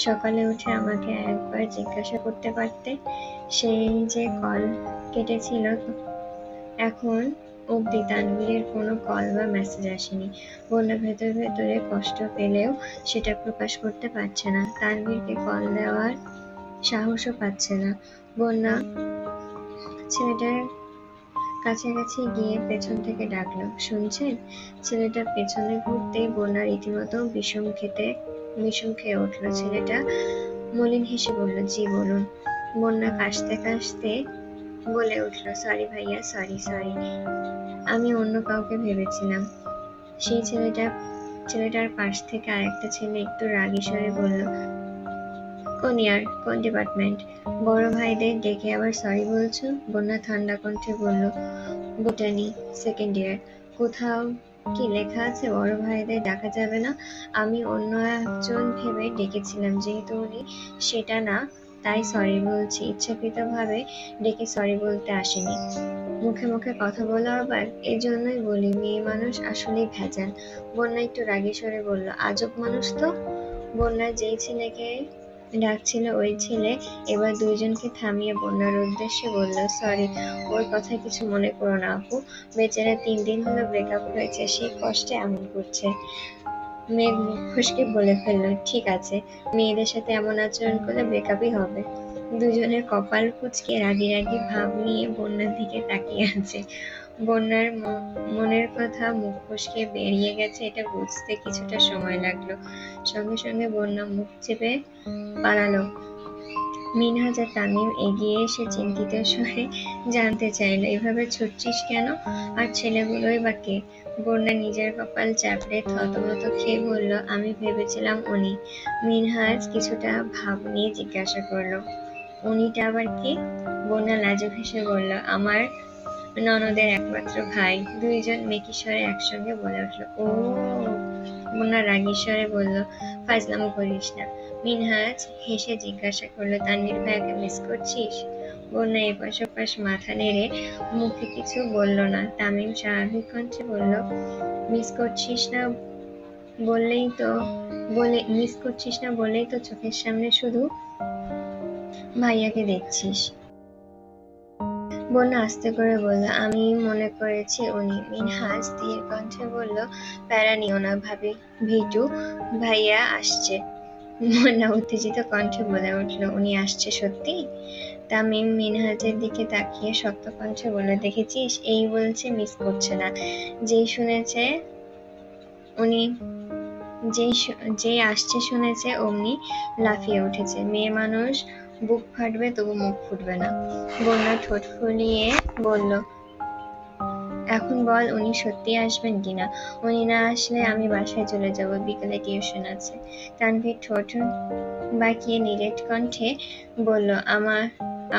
Speaker 1: সকালে উঠে আমাকে একবার জিজ্ঞাসা করতে পারতে। সেই যে কল কেটেছিল, এখন অবধি তানভীরের কোনো কল বা মেসেজ আসেনি। বন্যা ভেতরে কষ্ট পেলেও সেটা প্রকাশ করতে পারছে না। তানভীরকে কল দেওয়ার সাহসও পাচ্ছে না। বন্যা ছেলেটার কাছাকাছি গিয়ে পেছন থেকে ডাকলো, শুনছেন? ছেলেটা পেছনে ঘুরতেই বন্যা রীতিমতো বিষম খেয়ে উঠল। ছেলেটা মলিন হেসে বলল, জি বলুন। বন্যা কাশতে কাশতে বলে উঠল, সরি ভাইয়া, সরি। আমি অন্য কাউকে ভেবেছিলাম। সেই ছেলেটার পাশ থেকে আরেকটা ছেলে একটু রাগী স্বরে বলল, কোন ইয়ার, কোন ডিপার্টমেন্ট? বড় ভাইদের ডেকে আবার সরি বলছো? বন্যা ঠান্ডা কণ্ঠে বলল, বোটানি, 2nd ইয়ার। কোথাও কি লেখা আছে বড় ভাইদের ডাকা যাবে না? আমি অন্য একজন ভেবে ডেকেছিলাম, যেহেতু উনি সেটা না, তাই সরি বলছি। ইচ্ছাকৃতভাবে ডেকে সরি বলতে আসেনি। মুখে মুখে কথা বলা আবার, এজন্যই বলি মেয়ে মানুষ আসলেই ভেজাল। বন্যা একটু রাগী স্বরে বলল, আজব মানুষ তো। বন্যা যেই ছেলেকে ডাকছিল ওই ছেলে এবার 2জনকে থামিয়ে বন্যার উদ্দেশ্যে বলল, সরি, ওর কথা কিছু মনে করো না আপু। বেচারা 3 দিন হলো ব্রেকআপ হয়েছে, সেই কষ্টে এমন করছে। মেঘ মুখ ফসকে বলে ফেলল, ঠিক আছে, মেয়েদের সাথে এমন আচরণ করলে ব্রেকআপই হবে। 2জনের কপাল কুঁচকে রাগী ভাব নিয়ে বন্যার দিকে তাকিয়ে আছে। বন্যার মনের কথা মুখ ফসকে বেরিয়ে গেছে এটা বুঝতে কিছুটা সময় লাগলো। সঙ্গে সঙ্গে বন্যা মুখ চেপে পালালো। মিনহাজ আর তামিম এগিয়ে এসে চিন্তিত স্বরে জানতে চাইল, এভাবে ছুটছিস কেন? আর ছেলেগুলোই বা কে? বন্যা নিজের কপাল চাপড়ে থতমত খেয়ে বলল, আমি ভেবেছিলাম উনি। মিনহাজ কিছুটা ভাব নিয়ে জিজ্ঞাসা করলো, উনিটা আবার কে? বন্যা লাজুক হেসে বলল, আমার ননদের একমাত্র ভাই। 2জন মেকি স্বরে একসঙ্গে বলে উঠল, ও। বন্যা রাগী স্বরে বলল, ফাজলামো করিস না। মিনহাজ হেসে জিজ্ঞাসা করলো, তানভীর ভাইয়াকে মিস করছিস? বন্যা এপাশ ওপাশ মাথা নেড়ে মুখে কিছু বলল না। তামিম স্বাভাবিক কণ্ঠে বলল, মিস করছিস না বলেই তো চোখের সামনে শুধু ভাইয়াকে দেখছিস। বন্যা আস্তে করে বলল, আমি মনে করেছি উনি। মিনহাজ ধীর কণ্ঠে বলল, প্যারা নিও না ভাবি, ভিটু ভাইয়া আসছে। বন্যা উত্তেজিত কণ্ঠে বলে উঠল, উনি আসছে সত্যি? তামিম মিনহাজের দিকে তাকিয়ে শক্ত কণ্ঠে বলে, দেখেছিস, এই বলছে মিস করছে না। যেই শুনেছে উনি যেই আসছে শুনেছে অমনি লাফিয়ে উঠেছে। মেয়ে মানুষ বুক ফাটবে তবু মুখ ফুটবে না। বন্যা ঠোঁট ফুলিয়ে বলল, এখন বল উনি সত্যি আসবেন কিনা? উনি না আসলে আমি বাসায় চলে যাব, বিকেলে টিউশন আছে। তানভীর ঠোঁট বাঁকিয়ে নিরেট কণ্ঠে বলল,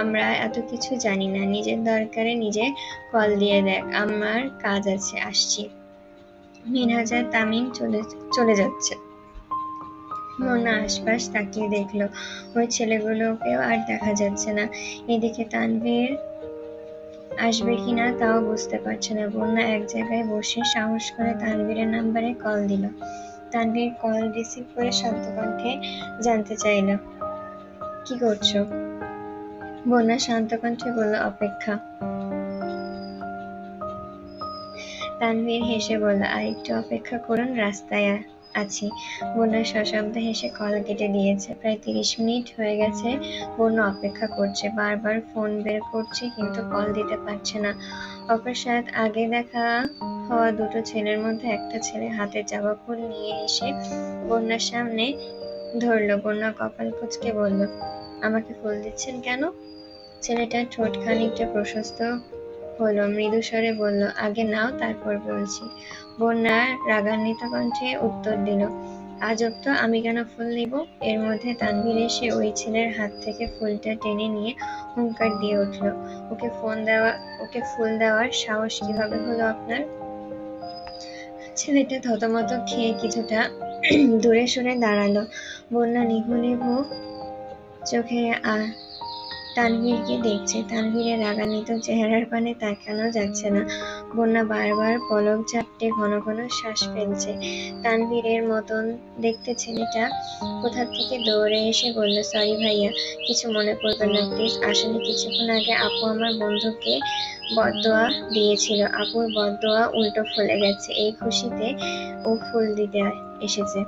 Speaker 1: আমরা এত কিছু জানি না, নিজের দরকারে নিজে কল দিয়ে দেখ, আমার কাজ আছে, আসছি। মিনহাজ আর তামিম চলে যাচ্ছে। মোনা আশপাশ তাকিয়ে দেখলো ওই ছেলেগুলোকেও আর দেখা যাচ্ছে না। এদিকে তানভীর আসবে কিনা তাও বুঝতে পারছে না। বন্যা এক জায়গায় বসে সাহস করে তানভীরের নাম্বারে কল দিল। তানভীর কল রিসিভ করে শান্ত কণ্ঠে জানতে চাইল, কি করছো? বন্যা শান্ত কণ্ঠে বলল, অপেক্ষা। তানভীর হেসে বলল, আর একটু অপেক্ষা করুন, রাস্তায় আছি। বন্যা সশব্দে হেসে কল কেটে দিয়েছে। প্রায় 30 মিনিট হয়ে গেছে বন্যা অপেক্ষা করছে। বারবার ফোন বের করছে কিন্তু কল দিতে পারছে না। অকস্মাৎ আগে দেখা হওয়া দুটো ছেলের মধ্যে একটা ছেলে হাতে জবা ফুল নিয়ে এসে বন্যার সামনে ধরল। বন্যা কপাল কুঁচকে বলল, আমাকে ফুল দিচ্ছেন কেন? ছেলেটার ঠোঁট খানিকটা প্রশস্ত হলো, মৃদু স্বরে বলল, আগে নাও তারপর বলছি। বন্যা রাগান্বিত কণ্ঠে উত্তর দিল, আজব তো, আমি কেন ফুল নিব? এর মধ্যে তানভীর এসে ওই ছেলের হাত থেকে ফুলটা টেনে নিয়ে হুঙ্কার দিয়ে উঠল, ওকে ফুল দেওয়ার সাহস কিভাবে হলো আপনার? ছেলেটা থতমত খেয়ে কিছুটা দূরে সরে দাঁড়ালো। বন্যা নিভু নিভু চোখে তানভীরকে দেখছে। তানভীরের রাগান্বিত চেহারার পানে তাকানো যাচ্ছে না। বন্যা বারবার পলক ঝাপটে ঘন ঘন শ্বাস ফেলছে। তানভীরের মতন দেখতে ছেলেটা কোথা থেকে দৌড়ে এসে বলল, সরি ভাইয়া, কিছু মনে করবেন না প্লিজ। আসলে কিছুক্ষণ আগে আপু আমার বন্ধুকে বদদোয়া দিয়েছিল, আপুর বদদোয়া উল্টো ফলে গেছে, এই খুশিতে ও ফুল দিতে এসেছে।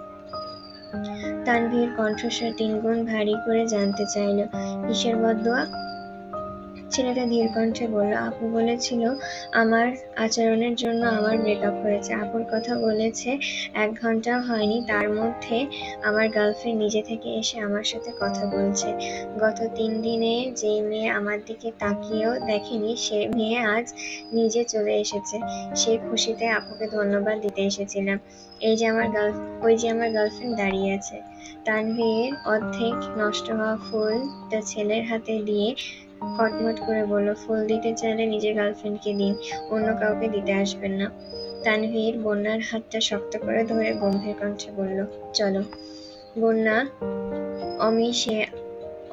Speaker 1: তানভীর কণ্ঠস্বর 3 গুণ ভারী করে জানতে চাইল, কিসের বদদোয়া? ছেলেটা ধীর কণ্ঠে বলল, আপু বলেছিল আমার আচরণের জন্য আমার ব্রেকআপ হয়েছে। আপুর কথা বলেছে 1 ঘন্টাও হয়নি তার মধ্যে আমার গার্লফ্রেন্ড নিজে থেকে এসে আমার সাথে কথা বলছে। গত 3 দিনে যেই মেয়ে আমার দিকে তাকিয়েও দেখেনি সে মেয়ে আজ নিজে চলে এসেছে। সেই খুশিতে আপুকে ধন্যবাদ দিতে এসেছিলাম। ওই যে আমার গার্লফ্রেন্ড দাঁড়িয়ে আছে। তানভীর অর্ধেক নষ্ট হওয়া ফুলটা ছেলের হাতে দিয়ে কটমট করে বলল, ফুল দিতে চাইলে নিজের গার্লফ্রেন্ডকে দিন, অন্য কাউকে দিতে আসবেন না। তানভীর বন্যার হাতটা শক্ত করে ধরে গম্ভীর কণ্ঠে বলল, চলো। বন্যা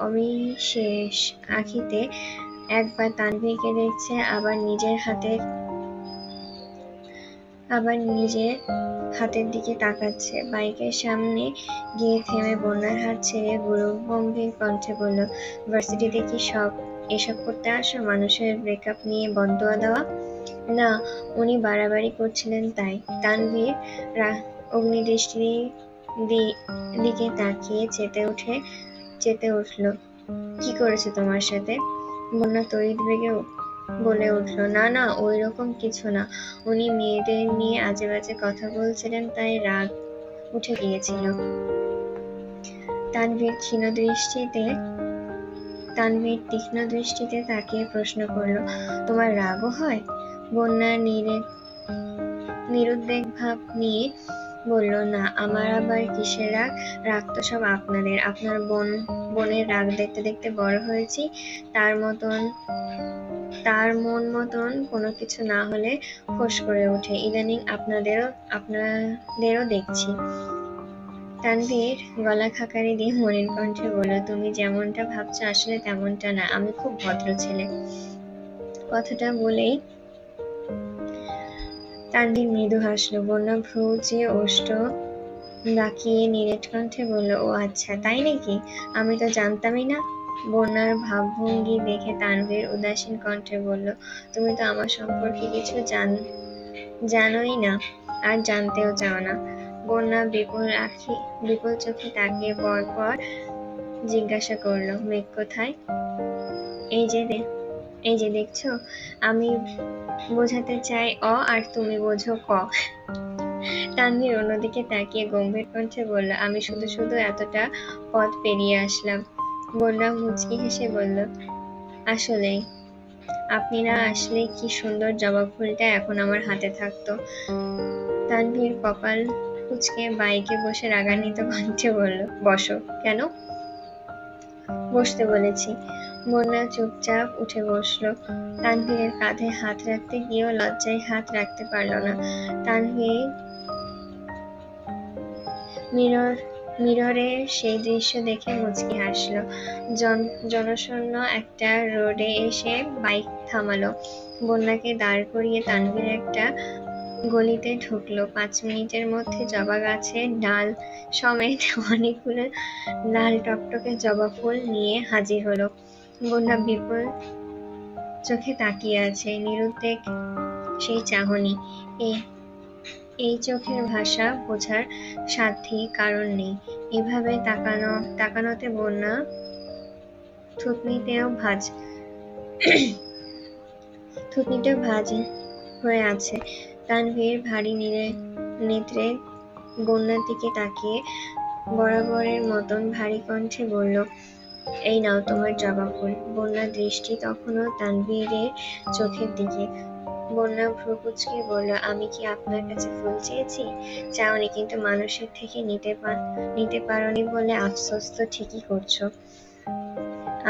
Speaker 1: অমিশেষ আঁখিতে একবার তানভীরকে দেখছে, আবার নিজের হাতের দিকে তাকাচ্ছে। বাইকের সামনে গিয়ে থেমে বন্যার হাত ছেড়ে গম্ভীর কণ্ঠে বলল, ভার্সিটিতে কি এসব করতে আসো? মানুষের ব্রেকআপ নিয়ে বদদোয়া দেওয়া? না, উনি বাড়াবাড়ি করছিলেন তাই। তানভীর অগ্নিদৃষ্টির দিকে তাকিয়ে চেতে উঠল, কি করেছে তোমার সাথে? বন্যা তড়িৎ বেগে বলে উঠল, না না, ওই রকম কিছু না, উনি মেয়েদের নিয়ে আজে বাজে কথা বলছিলেন তাই রাগ উঠে গিয়েছিল। তানভীর তীক্ষ্ণ দৃষ্টিতে তাকিয়ে প্রশ্ন করল, তোমার রাগও হয়? বন্যা নিরুদ্বেগ ভাব নিয়ে বলল, না, আমার আবার কিসের রাগ? রাগ তো সব আপনাদের। আপনার বোনের রাগ দেখতে দেখতে বড় হয়েছি, তার মন মতন কোনো কিছু না হলে ফোঁস করে ওঠে। ইদানিং আপনাদেরও দেখছি। তানভীর গলা খাকারি দিয়ে মলিন কণ্ঠে বলল, তুমি যেমনটা ভাবছো আসলে তেমনটা না, আমি খুব ভদ্র ছেলে। কথাটা বলেই তানভীর মৃদু হাসল। বন্যা ভ্রু চেয়ে ওষ্ঠ বাঁকিয়ে নিরেট কণ্ঠে বলল, ও আচ্ছা, তাই নাকি? আমি তো জানতামই না। বন্যার ভাবভঙ্গি দেখে তানভীর উদাসীন কণ্ঠে বলল, তুমি তো আমার সম্পর্কে কিছু জানোই না, আর জানতেও চাও না। বন্যা বিপুল চোখে তাকিয়ে পর জিজ্ঞাসা করল, মেঘ কোথায়? এই যে দেখছো? আমি বোঝাতে চাই অ আর তুমি বোঝো ক। তানভীর অন্যদিকে তাকিয়ে গম্ভীর কণ্ঠে বলল, আমি শুধু শুধু এতটা পথ পেরিয়ে আসলাম। বন্যা মুচকি হেসে বলল, আসলেই আপনি না আসলে কি সুন্দর জবা ফুলটা এখন আমার হাতে থাকতো। তানভীর কপাল কুঁচকে বাইকে বসে রাগান্বিত কণ্ঠে বলল, বসো। কেন? বসতে বলেছি। বন্যা চুপচাপ উঠে বসলো। তানভীরের কাঁধে হাত রাখতে গিয়েও লজ্জায় হাত রাখতে পারল না। তানভীর মিররে সেই দৃশ্য দেখে মুচকি হাসলো। জনশূন্য একটা রোডে এসে বাইক থামালো। বন্যাকে দাঁড় করিয়ে তানভীর একটা গলিতে ঢুকলো। 5 মিনিটের মধ্যে জবা গাছের ডাল সমেত অনেকগুলো লাল টকটকে জবা ফুল নিয়ে হাজির হলো। বন্যা বিপুল চোখে তাকিয়ে আছে, নিরুদ্বেগ সেই চাহনি। এই চোখের ভাষা বোঝার সাধ্যি কারণ নেই। এভাবে তাকানোতে বন্যা থুতনিতেও ভাঁজ হয়ে আছে। তানভীর ভারী নেত্রে বন্যার দিকে তাকিয়ে বরাবরের মতন ভারী কণ্ঠে বলল, এই নাও তোমার জবা ফুল। বন্যার দৃষ্টি তখনও তানভীরের চোখের দিকে। বন্যা ভ্রু কুঁচকে বলল, আমি কি আপনার কাছে ফুল চেয়েছি? চাওনি, কিন্তু মানুষের থেকে নিতে পারোনি বলে আফসোস তো ঠিকই করছো।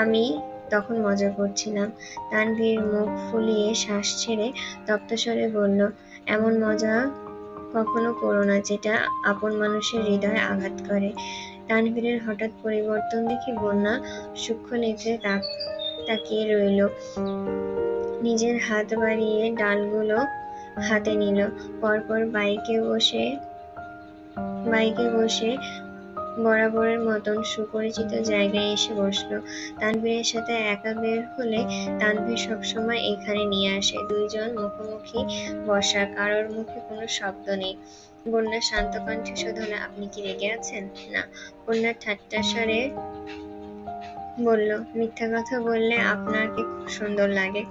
Speaker 1: আমি তখন মজা করছিলাম। তানভীর মুখ ফুলিয়ে শ্বাস ছেড়ে তপ্তস্বরে বলল, এমন মজা কখনো করো না যেটা আপন মানুষের হৃদয়ে আঘাত করে। তানভীরের হঠাৎ পরিবর্তন দেখে বন্যা সূক্ষ্ম নেত্রে তাকিয়ে রইল। নিজের হাত বাড়িয়ে ডালগুলো হাতে নিল। পরপর বাইকে বসে বরাবরের মতন সুপরিচিত জায়গায় এসে বসলো। তানভীরের সাথে একা বের হলে তানভীর সবসময় এখানে নিয়ে আসে। দুইজন মুখোমুখি বসা, কারোর মুখে কোনো শব্দ নেই। বন্যা শান্ত কণ্ঠে শোধালো, আপনি কি রেগে আছেন? না। বন্যা ঠাট্টা স্বরে বলল, মিথ্যা কথা বললে আপনাকে খুব সুন্দর লাগে।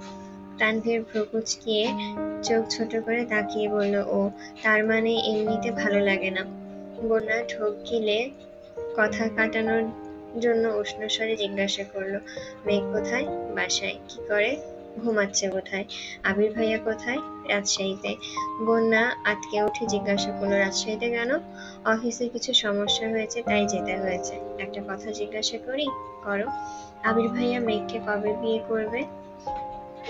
Speaker 1: তানভীর ভ্রু কুঁচকিয়ে চোখ ছোট করে তাকিয়ে বলল, ও তার মানে এমনিতে ভালো লাগে না। বন্যা ঢোক গিলে কথা কাটানোর জন্য উষ্ণ স্বরে জিজ্ঞাসা করলো, মেঘ কোথায়? বাসায়। কি করে? ঘুমাচ্ছে বোধহয়। আবির ভাইয়া কোথায়? রাজশাহীতে। বন্যা আটকে উঠে জিজ্ঞাসা করলো, রাজশাহীতে কেন? অফিসে কিছু সমস্যা হয়েছে, তাই যেতে হয়েছে। একটা কথা জিজ্ঞাসা করি? করো। আবির ভাইয়া মেঘকে কবে বিয়ে করবে?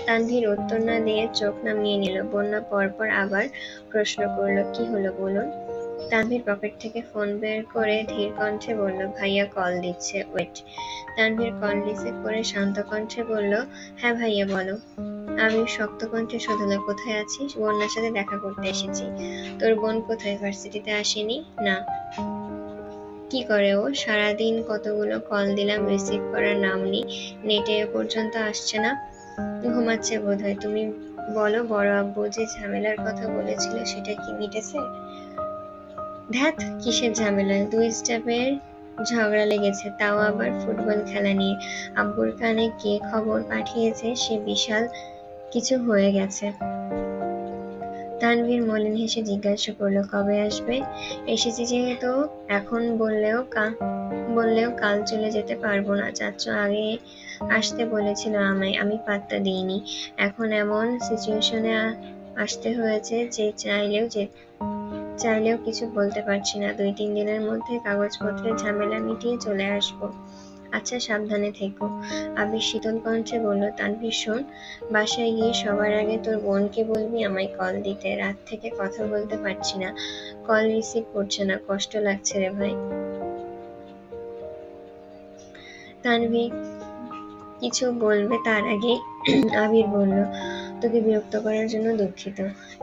Speaker 1: তানভীর উত্তর না দিয়ে চোখ নামিয়ে নিল। বন্যা পরপর আবার প্রশ্ন করলো, কি হলো বলুন। তানভীর পকেট থেকে ফোন বের করে ধীর কণ্ঠে বলল, ভাইয়া কল দিচ্ছে, ওয়েট। তানভীর কল রিসিভ করে শান্ত কণ্ঠে বলল, হ্যাঁ ভাইয়া বলো। আবির শক্ত কণ্ঠে শোধালো, কোথায় আছিস? বন্যার সাথে দেখা করতে এসেছি। তোর বোন কোথায়? ভার্সিটিতে আসেনি? না। কি করে ও? সারাদিন কতগুলো কল দিলাম, রিসিভ করার নাম নেই, নেটে এ পর্যন্ত আসছে না। ঘুমাচ্ছে বোধহয়। তুমি বলো বড় আব্বু যে ঝামেলার কথা বলেছিল সেটা কি মিটেছে? ধ্যাত, কিসের ঝামেলা? 2 স্টাফের ঝগড়া লেগেছে, তাও আবার ফুটবল খেলা নিয়ে। আব্বুর কানে কে খবর পাঠিয়েছে সে বিশাল কিছু হয়ে গেছে। তানভীর মলিন হেসে জিজ্ঞাসা করলো, কবে আসবে? এসেছি যেহেতু এখন বললেও কাল চলে যেতে পারবো না। চাচ্চু আগে আসতে বলেছিল আমায়, আমি পাত্তা দিইনি। এখন এমন সিচুয়েশনে আসতে হয়েছে যে চাইলেও কিছু বলতে পারছি না। 2-3 দিনের মধ্যে কাগজপত্রের ঝামেলা মিটিয়ে চলে আসবো। আচ্ছা, সাবধানে থেকো। আবির শীতল কণ্ঠে বলল, তানভীর শোন, বাসায় গিয়ে সবার আগে তোর বোনকে বলবি আমায় কল দিতে। রাত থেকে কথা বলতে পারছি না, কল রিসিভ করছে না, কষ্ট লাগছে রে ভাই। তানভীর কিছু বলবে তার আগে আবির বলল, তোকে বিরক্ত করার জন্য দুঃখিত।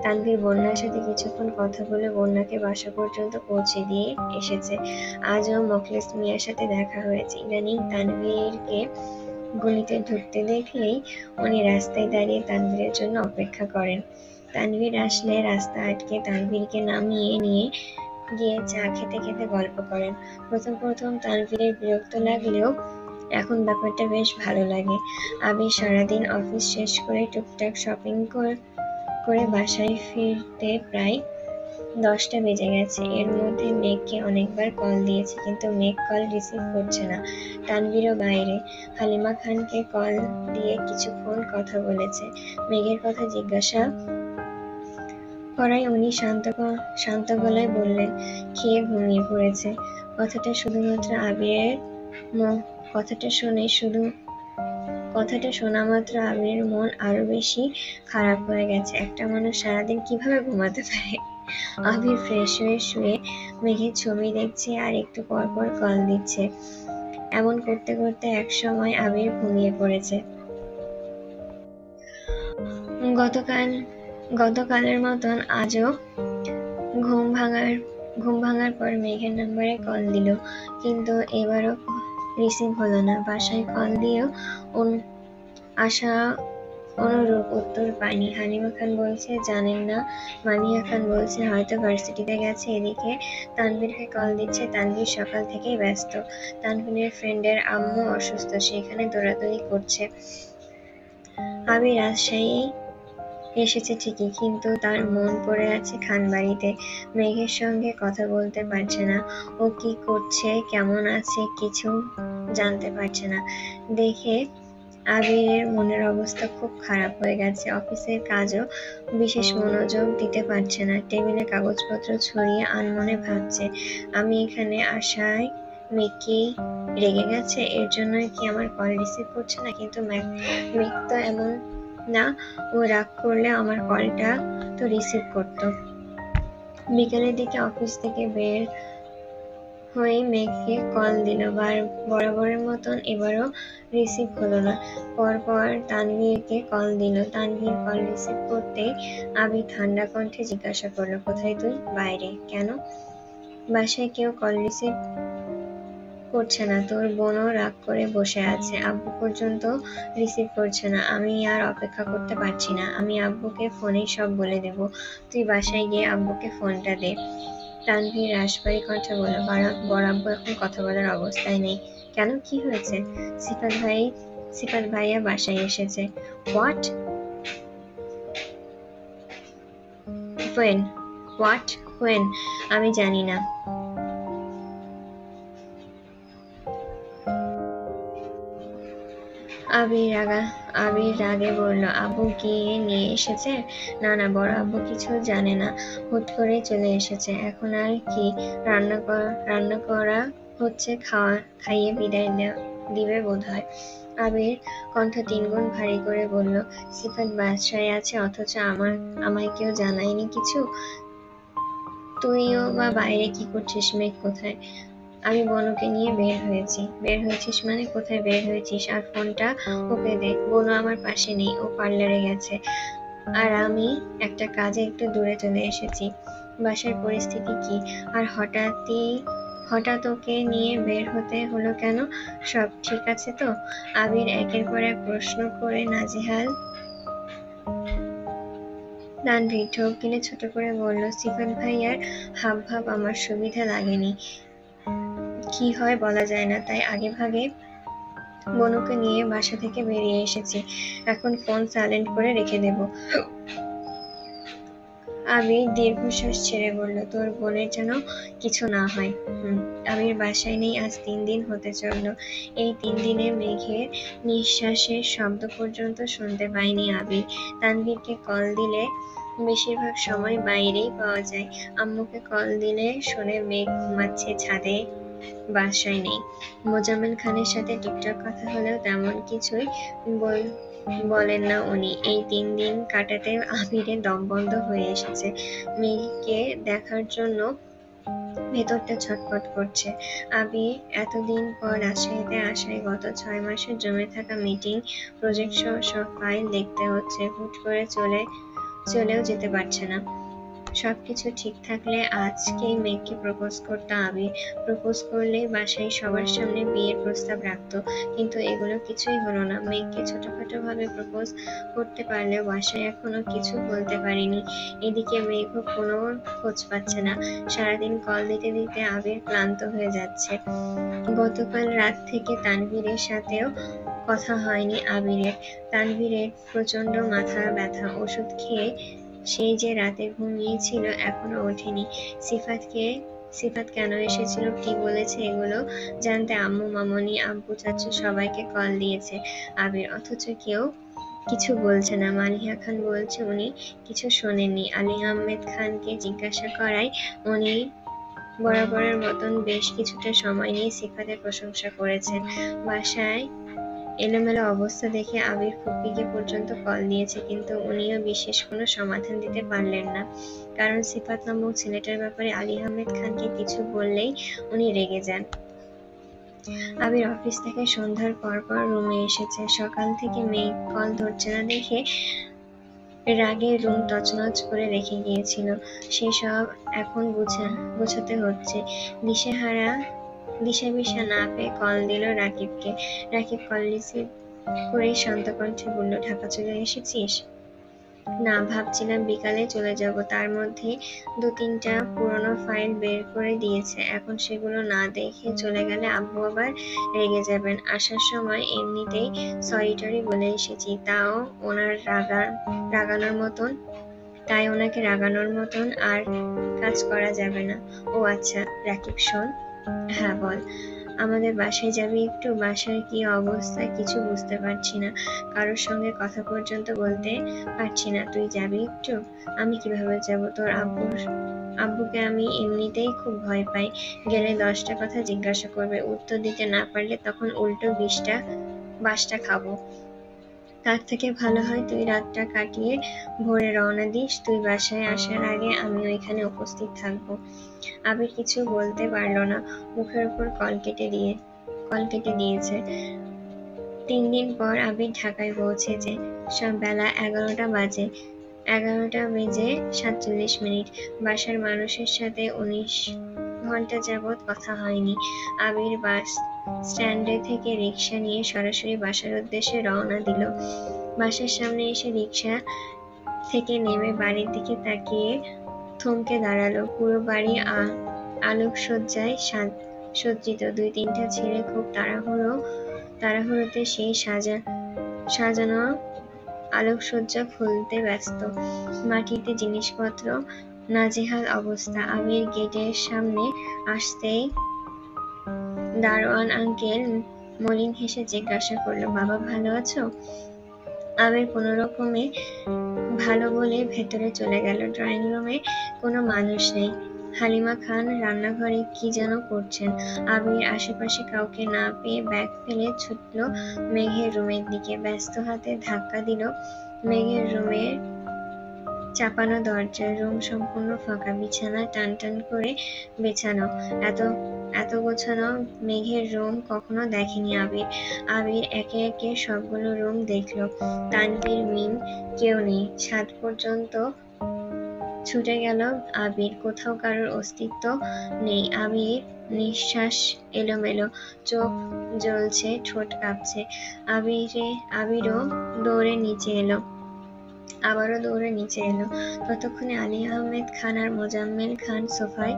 Speaker 1: তানভীর বন্যার সাথে কিছুক্ষণ কথা বলে বন্যাকে বাসা পর্যন্ত পৌঁছে দিয়ে এসেছে। আজও মোখলেস মিয়ার সাথে দেখা হয়েছে। ইদানিং তানভীরকে গলিতে ঢুকতে দেখলেই উনি রাস্তায় দাঁড়িয়ে তানভীরের জন্য অপেক্ষা করেন। তানভীর আসলে রাস্তা আটকে তানভীরকে নামিয়ে নিয়ে গিয়ে চা খেতে খেতে গল্প করেন। প্রথম তানভীরের বিরক্ত লাগলেও এখন ব্যাপারটা বেশ ভালো লাগে। আবির সারাদিন অফিস শেষ করে টুকটাক শপিং করে বাসায় ফিরতে প্রায় 10টা বেজে গেছে। এর মধ্যে মেঘকে অনেকবার কল দিয়েছে, কিন্তু মেঘ কল রিসিভ করছে না। তানভীরও বাইরে। হালিমা খানকে কল দিয়ে কিছুক্ষণ কথা বলেছে। মেঘের কথা জিজ্ঞাসা করায় উনি শান্ত গলায় বললেন, খেয়ে ঘুমিয়ে পড়েছে। কথাটা শুধুমাত্র আবিরের কথাটা শোনা মাত্র আবিরের মন আরো বেশি খারাপ হয়ে গেছে। একটা মানুষ সারাদিন কিভাবে ঘুমাতে পারে? আবির ফ্রেশ হয়ে শুয়ে মেঘের ছবি দেখছে আর একটু পর পর কল দিচ্ছে। এমন করতে করতে একসময় আবির ঘুমিয়ে পড়েছে। গতকালের মতন আজও ঘুম ভাঙার পর মেঘের নাম্বারে কল দিল, কিন্তু এবারও রিসিভ হলো না। বাসায় কল দিয়েও আশা অনুরূপ উত্তর পায়নি। হালিমা খান বলছে জানেন না, মানিয়া খান বলছে হয়তো ভার্সিটিতে গেছে। এদিকে তানভীরকে কল দিচ্ছে, তানভীর সকাল থেকেই ব্যস্ত। তানভীরের ফ্রেন্ডের আম্মু অসুস্থ, সেখানে দৌড়াদৌড়ি করছে। আবির রাজশাহী এসেছে ঠিকই, কিন্তু তার মন পড়ে আছে খানবাড়িতে। মেঘের সঙ্গে কথা বলতে পারছে না। ও কি করছে, কেমন আছে কিছু জানতে পারছে না দেখে আবিরের মনের অবস্থা খুব খারাপ হয়ে গেছে। অফিসের কাজও বিশেষ মনোযোগ দিতে পারছে না। টেবিলে কাগজপত্র ছড়িয়ে আনমনে ভাবছে, আমি এখানে আসায় মেঘ কি রেগে গেছে? এর জন্যই কি আমার কল রিসিভ করছে না? কিন্তু মেঘ তো এমন না, ও রাগ করলে আমার কলটা তো রিসিভ করতো। বিকেলের দিকে অফিস থেকে বের হয়ে মেঘকে কল দিল। বরাবরের মতন এবারও রিসিভ হলো না। পরপর তানভীরকে কল দিল। তানভীর কল রিসিভ করতেই আবির ঠান্ডা কণ্ঠে জিজ্ঞাসা করলো, কোথায় তুই? বাইরে। কেন? বাসায় কেউ কল রিসিভ করছে না। তোর বোনও রাগ করে বসে আছে, আব্বু পর্যন্ত রিসিভ করছে না। আমি আর অপেক্ষা করতে পারছি না। আমি আব্বুকে ফোনেই সব বলে দেব। তুই বাসায় গিয়ে আব্বুকে ফোনটা দে। তানভীর রাশভারী কণ্ঠে বলল, বড় আব্বু এখন কথা বলার অবস্থায় নেই। কেন, কি হয়েছে? সিফাত ভাইয়া বাসায় এসেছে। হোয়াট? হোয়েন? আমি জানি না। আবির রাগে বলল, আব্বু গিয়ে নিয়ে এসেছে? না, বড় আব্বু কিছু জানে না, হুট করে চলে এসেছে। এখন আর কি রান্না করা হচ্ছে, খাইয়ে বিদায় দিবে বোধহয়। আবির কণ্ঠ 3 গুণ ভারী করে বলল, সিফাত বাসায় আছে অথচ আমায় কেউ জানায়নি কিছু? তুইও বা বাইরে কি করছিস? মেঘ কোথায়? আমি বনুকে নিয়ে বের হয়েছি। বের হয়েছিস মানে? কোথায় বের হয়েছিস? আর ফোনটা ওকে দে। বনু আমার পাশে নেই, ও পার্লারে গেছে। আর আমি একটা কাজে একটু দূরে চলে এসেছি। বাসার পরিস্থিতি কি? আর হঠাৎ ওকে নিয়ে বের হতে হলো কেন? সব ঠিক আছে তো? আবির একের পর এক প্রশ্ন করে নাজেহাল। তানভীর ঢোক গিলে ছোট করে বলল, সিফাত ভাইয়ার হাবভাব আমার সুবিধা লাগেনি। কি হয় বলা যায় না, তাই আগেভাগে বনুকে নিয়ে বাসা থেকে বেরিয়ে এসেছি। এখন ফোন সাইলেন্ট করে রেখে দেব। আবির দীর্ঘশ্বাস ছেড়ে বলল, তোর বোনের যেন কিছু না হয়। আবির বাসায় নেই আজ 3 দিন হতে চলল। এই 3 দিনে মেঘের নিঃশ্বাসের শব্দ পর্যন্ত শুনতে পায়নি আবির। তানভীরকে কল দিলে বেশিরভাগ সময় বাইরেই পাওয়া যায়। আম্মুকে কল দিলে শোনে মেঘ ঘুমাচ্ছে ছাদে, বাসায় নেই। মোজাম্মেল খানের সাথে টুকটাক কথা হলেও তেমন কিছুই বলেন না উনি। এই 3 দিন কাটাতে আবিরের দম বন্ধ হয়ে এসেছে। মেঘকে দেখার জন্য ভেতরটা ছটফট করছে। আবির এতদিন পর রাজশাহীতে আসায় গত 6 মাসের জমে থাকা মিটিং, প্রজেক্ট সব ফাইল দেখতে হচ্ছে। হুট করে চলেও যেতে পারছে না। সবকিছু ঠিক থাকলে আজকেই মেঘকে প্রপোজ করতো আবির। প্রপোজ করলেই বাসায় সবার সামনে বিয়ের প্রস্তাব রাখতো, কিন্তু এগুলো কিছুই হলো না। মেঘকে ছোটখাটো ভাবে প্রপোজ করতে পারলেও বাসায় এখনো কিছু বলতে পারিনি। এদিকে মেঘও কোনো খোঁজ পাচ্ছে না। সারাদিন কল দিতে দিতে আবির ক্লান্ত হয়ে যাচ্ছে। গতকাল রাত থেকে তানভীরের সাথেও কথা হয়নি আবিরের। তানভীরের প্রচন্ড মাথা ব্যথা, ওষুধ খেয়ে সেই যে রাতে ঘুমিয়েছিল এখনো ওঠেনি। সিফাত কেন এসেছিল, কি বলেছে, এগুলো জানতে আম্মু, মামনি, আব্বু, চাচু সবাইকে কল দিয়েছে আবির, অথচ কেউ কিছু বলছে না। মালিহা খান বলছে উনি কিছু শোনেননি। আলী আহমেদ খানকে জিজ্ঞাসা করায় উনি বরাবরের মতন বেশ কিছুটা সময় নিয়ে সিফাতের প্রশংসা করেছেন। বাসায় এলোমেলো অবস্থা দেখে আবির ফুপিকে পর্যন্ত কল দিয়েছে, কিন্তু উনিও বিশেষ কোনো সমাধান দিতে পারলেন না। কারণ সিফাত নামক ছেলেটার ব্যাপারে আলী আহমেদ খানকে কিছু বললেই উনি রেগে যান। আবির অফিস থেকে সন্ধ্যার পর রুমে এসেছে। সকাল থেকে মেয়ে কল ধরছে না দেখে রাগে রুম তছনছ করে রেখে গিয়েছিল। সেসব এখন গোছাতে হচ্ছে। দিশা না পেয়ে কল দিল রাকিবকে। রাকিব কল রিসিভ করে শান্ত কণ্ঠে বলল, ঢাকা চলে এসেছিস? না, ভাবছিলাম বিকালে চলে যাব। তার মধ্যে 2-3টা পুরনো ফাইল বের করে দিয়েছে। এখন সেগুলো না দেখে চলে গেলে আব্বু আবার রেগে যাবেন। আসার সময় এমনিতেই সরি বলে এসেছি, ওনাকে রাগানোর মতন আর কাজ করা যাবে না। ও আচ্ছা রাকিব, শোন। হ্যাঁ বল। আমাদের বাসায় যাবি একটু? বাসার কি অবস্থা কিছু বুঝতে পারছি না, কারোর সঙ্গে কথা পর্যন্ত বলতে পারছি না। তুই যাবি একটু? আমি কিভাবে যাব? তোর আব্বুকে আমি এমনিতেই খুব ভয় পাই। গেলে 10টা কথা জিজ্ঞাসা করবে, উত্তর দিতে না পারলে তখন উল্টো বাসটা খাবো। তার থেকে ভালো হয় তুই রাতটা কাটিয়ে ভোরে রওনা দিস। তুই বাসায় আসার আগে আমি ওইখানে উপস্থিত থাকবো। আবির কিছু বলতে পারল না, মুখের উপর কল কেটে দিয়েছে। 3 দিন পর আবির ঢাকায় পৌঁছেছে। বেলা 11টা বাজে। 11টা বেজে 47 মিনিট। বাসার মানুষের সাথে 19 ঘন্টা যাবৎ কথা হয়নি। আবির বাস স্ট্যান্ডে থেকে রিক্সা নিয়ে সরাসরি বাসার উদ্দেশ্যে রওনা দিল। বাসার সামনে এসে রিক্সা থেকে নেমে বাড়ির দিকে তাকিয়ে থমকে দাঁড়ালো। পুরো বাড়ি আলোকসজ্জায় সজ্জিত। 2-3টা ছেলে খুব তাড়াহুড়োতে সেই সাজানো আলোকসজ্জা খুলতে ব্যস্ত। মাটিতে জিনিসপত্র নাজেহাল অবস্থা। আবির গেটের সামনে আসতেই দারোয়ান আঙ্কেল মলিন হেসে জিজ্ঞাসা করলো, বাবা ভালো আছো? আবির কোনোরকমে ভালো বলে ভেতরে চলে গেল। ড্রয়িং রুমে কোনো মানুষ নেই। হালিমা খান রান্নাঘরে কি যেন করছেন। আবির আশেপাশে কাউকে না পেয়ে ব্যাগ ফেলে ছুটল মেঘের রুমের দিকে। ব্যস্ত হাতে ধাক্কা দিল মেঘের রুমের চাপানো দরজা। রুম সম্পূর্ণ ফাঁকা, বিছানা টান করে বেছানো। এত গোছানো মেঘের রুম কখনো দেখেনি আবির একে একে সবগুলো রুম দেখলো। তানভীর, মিম কেউ নেই। ছাদ পর্যন্ত ছুটে গেল আবির, কোথাও কারোর অস্তিত্ব নেই। আবির নিঃশ্বাস এলোমেলো, চোখ জ্বলছে, ঠোঁট কাঁপছে। আবিরও আবারও দৌড়ে নিচে এলো। ততক্ষণে আলী আহমেদ খান আর মোজাম্মেল খান সোফায়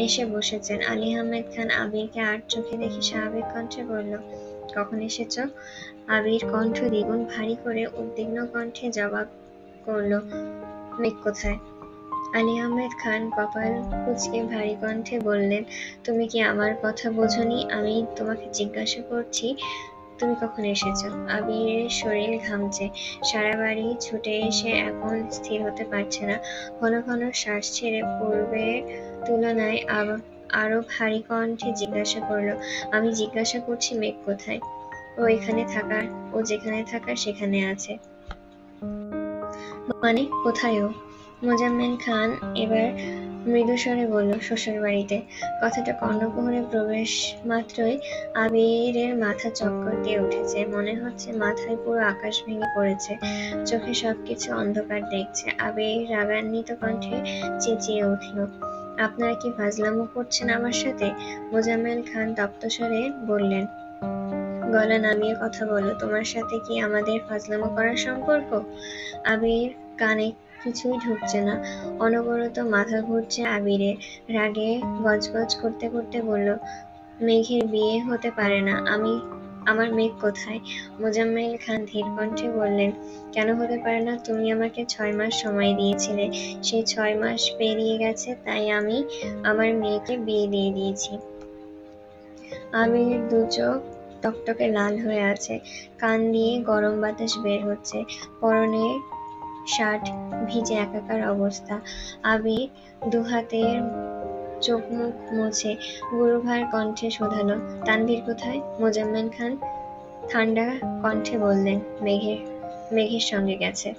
Speaker 1: এসে বসেছেন। আলী আহমেদ খান আবিরকে আর চোখে দেখে স্বাভাবিক কণ্ঠে বলল, কখন এসেছ? আবির কণ্ঠ দ্বিগুণ ভারী করে উদ্বিগ্ন কণ্ঠে জবাব করল, মেঘ কোথায়? আলী আহমেদ খান কপাল কুঁচকে ভারী কণ্ঠে বললেন, তুমি কি আমার কথা বোঝোনি? আমি তোমাকে জিজ্ঞাসা করছি তুমি কখন এসেছো? আবিরের শরীর ঘামছে। সারা বাড়ি ছুটে এসে এখন স্থির হতে পারছে না। ঘন ঘন শ্বাস ছেড়ে পূর্বের তুলনায় আরো ভারী কণ্ঠে জিজ্ঞাসা করলো, আমি জিজ্ঞাসা করছি মেঘ কোথায়? ও যেখানে থাকার সেখানে আছে। মানে কোথায় ও? মোজাম্মেল খান এবার মৃদুস্বরে বলল, শ্বশুর বাড়িতে। কথাটা কর্ণকুহরে প্রবেশ মাত্রই আবিরের মাথা চক্কর দিয়ে উঠেছে। মনে হচ্ছে মাথায় পুরো আকাশ ভেঙে পড়েছে। চোখে সবকিছু অন্ধকার দেখছে। আবির রাগান্বিত কণ্ঠে চেঁচিয়ে উঠল, আপনারা কি ফাজলামো করছেন আমার সাথে? মোজাম্মেল খান তপ্তস্বরে বললেন, গলা নামিয়ে কথা বলো, তোমার সাথে কি আমাদের ফাজলামো করার সম্পর্ক? আবির কানে কিছুই ঢুকছে না। অনবরত মাথা ঘুরছে আবিরের। রাগে গজগজ করতে করতে বলল, মেঘের বিয়ে হতে পারে না। আমি আমার মেঘ কোথায়? মোজাম্মেল খান ধীর কণ্ঠে বললেন, কেন হতে পারে না? তুমি আমাকে 6 মাস সময় দিয়েছিলে, সেই 6 মাস পেরিয়ে গেছে, তাই আমি আমার মেয়েকে বিয়ে দিয়ে দিয়েছি। আবির দু চোখ টকটকে লাল হয়ে আছে, কান দিয়ে গরম বাতাস বের হচ্ছে, পরনে শার্ট ভিজে একাকার অবস্থা। আবির দুহাতের চোখ মুখ মুছে গুরুভার কণ্ঠে শোধালো, তানভীর কোথায়? মোজাম্মেল খান ঠান্ডা কণ্ঠে বললেন, মেঘের সঙ্গে গেছে।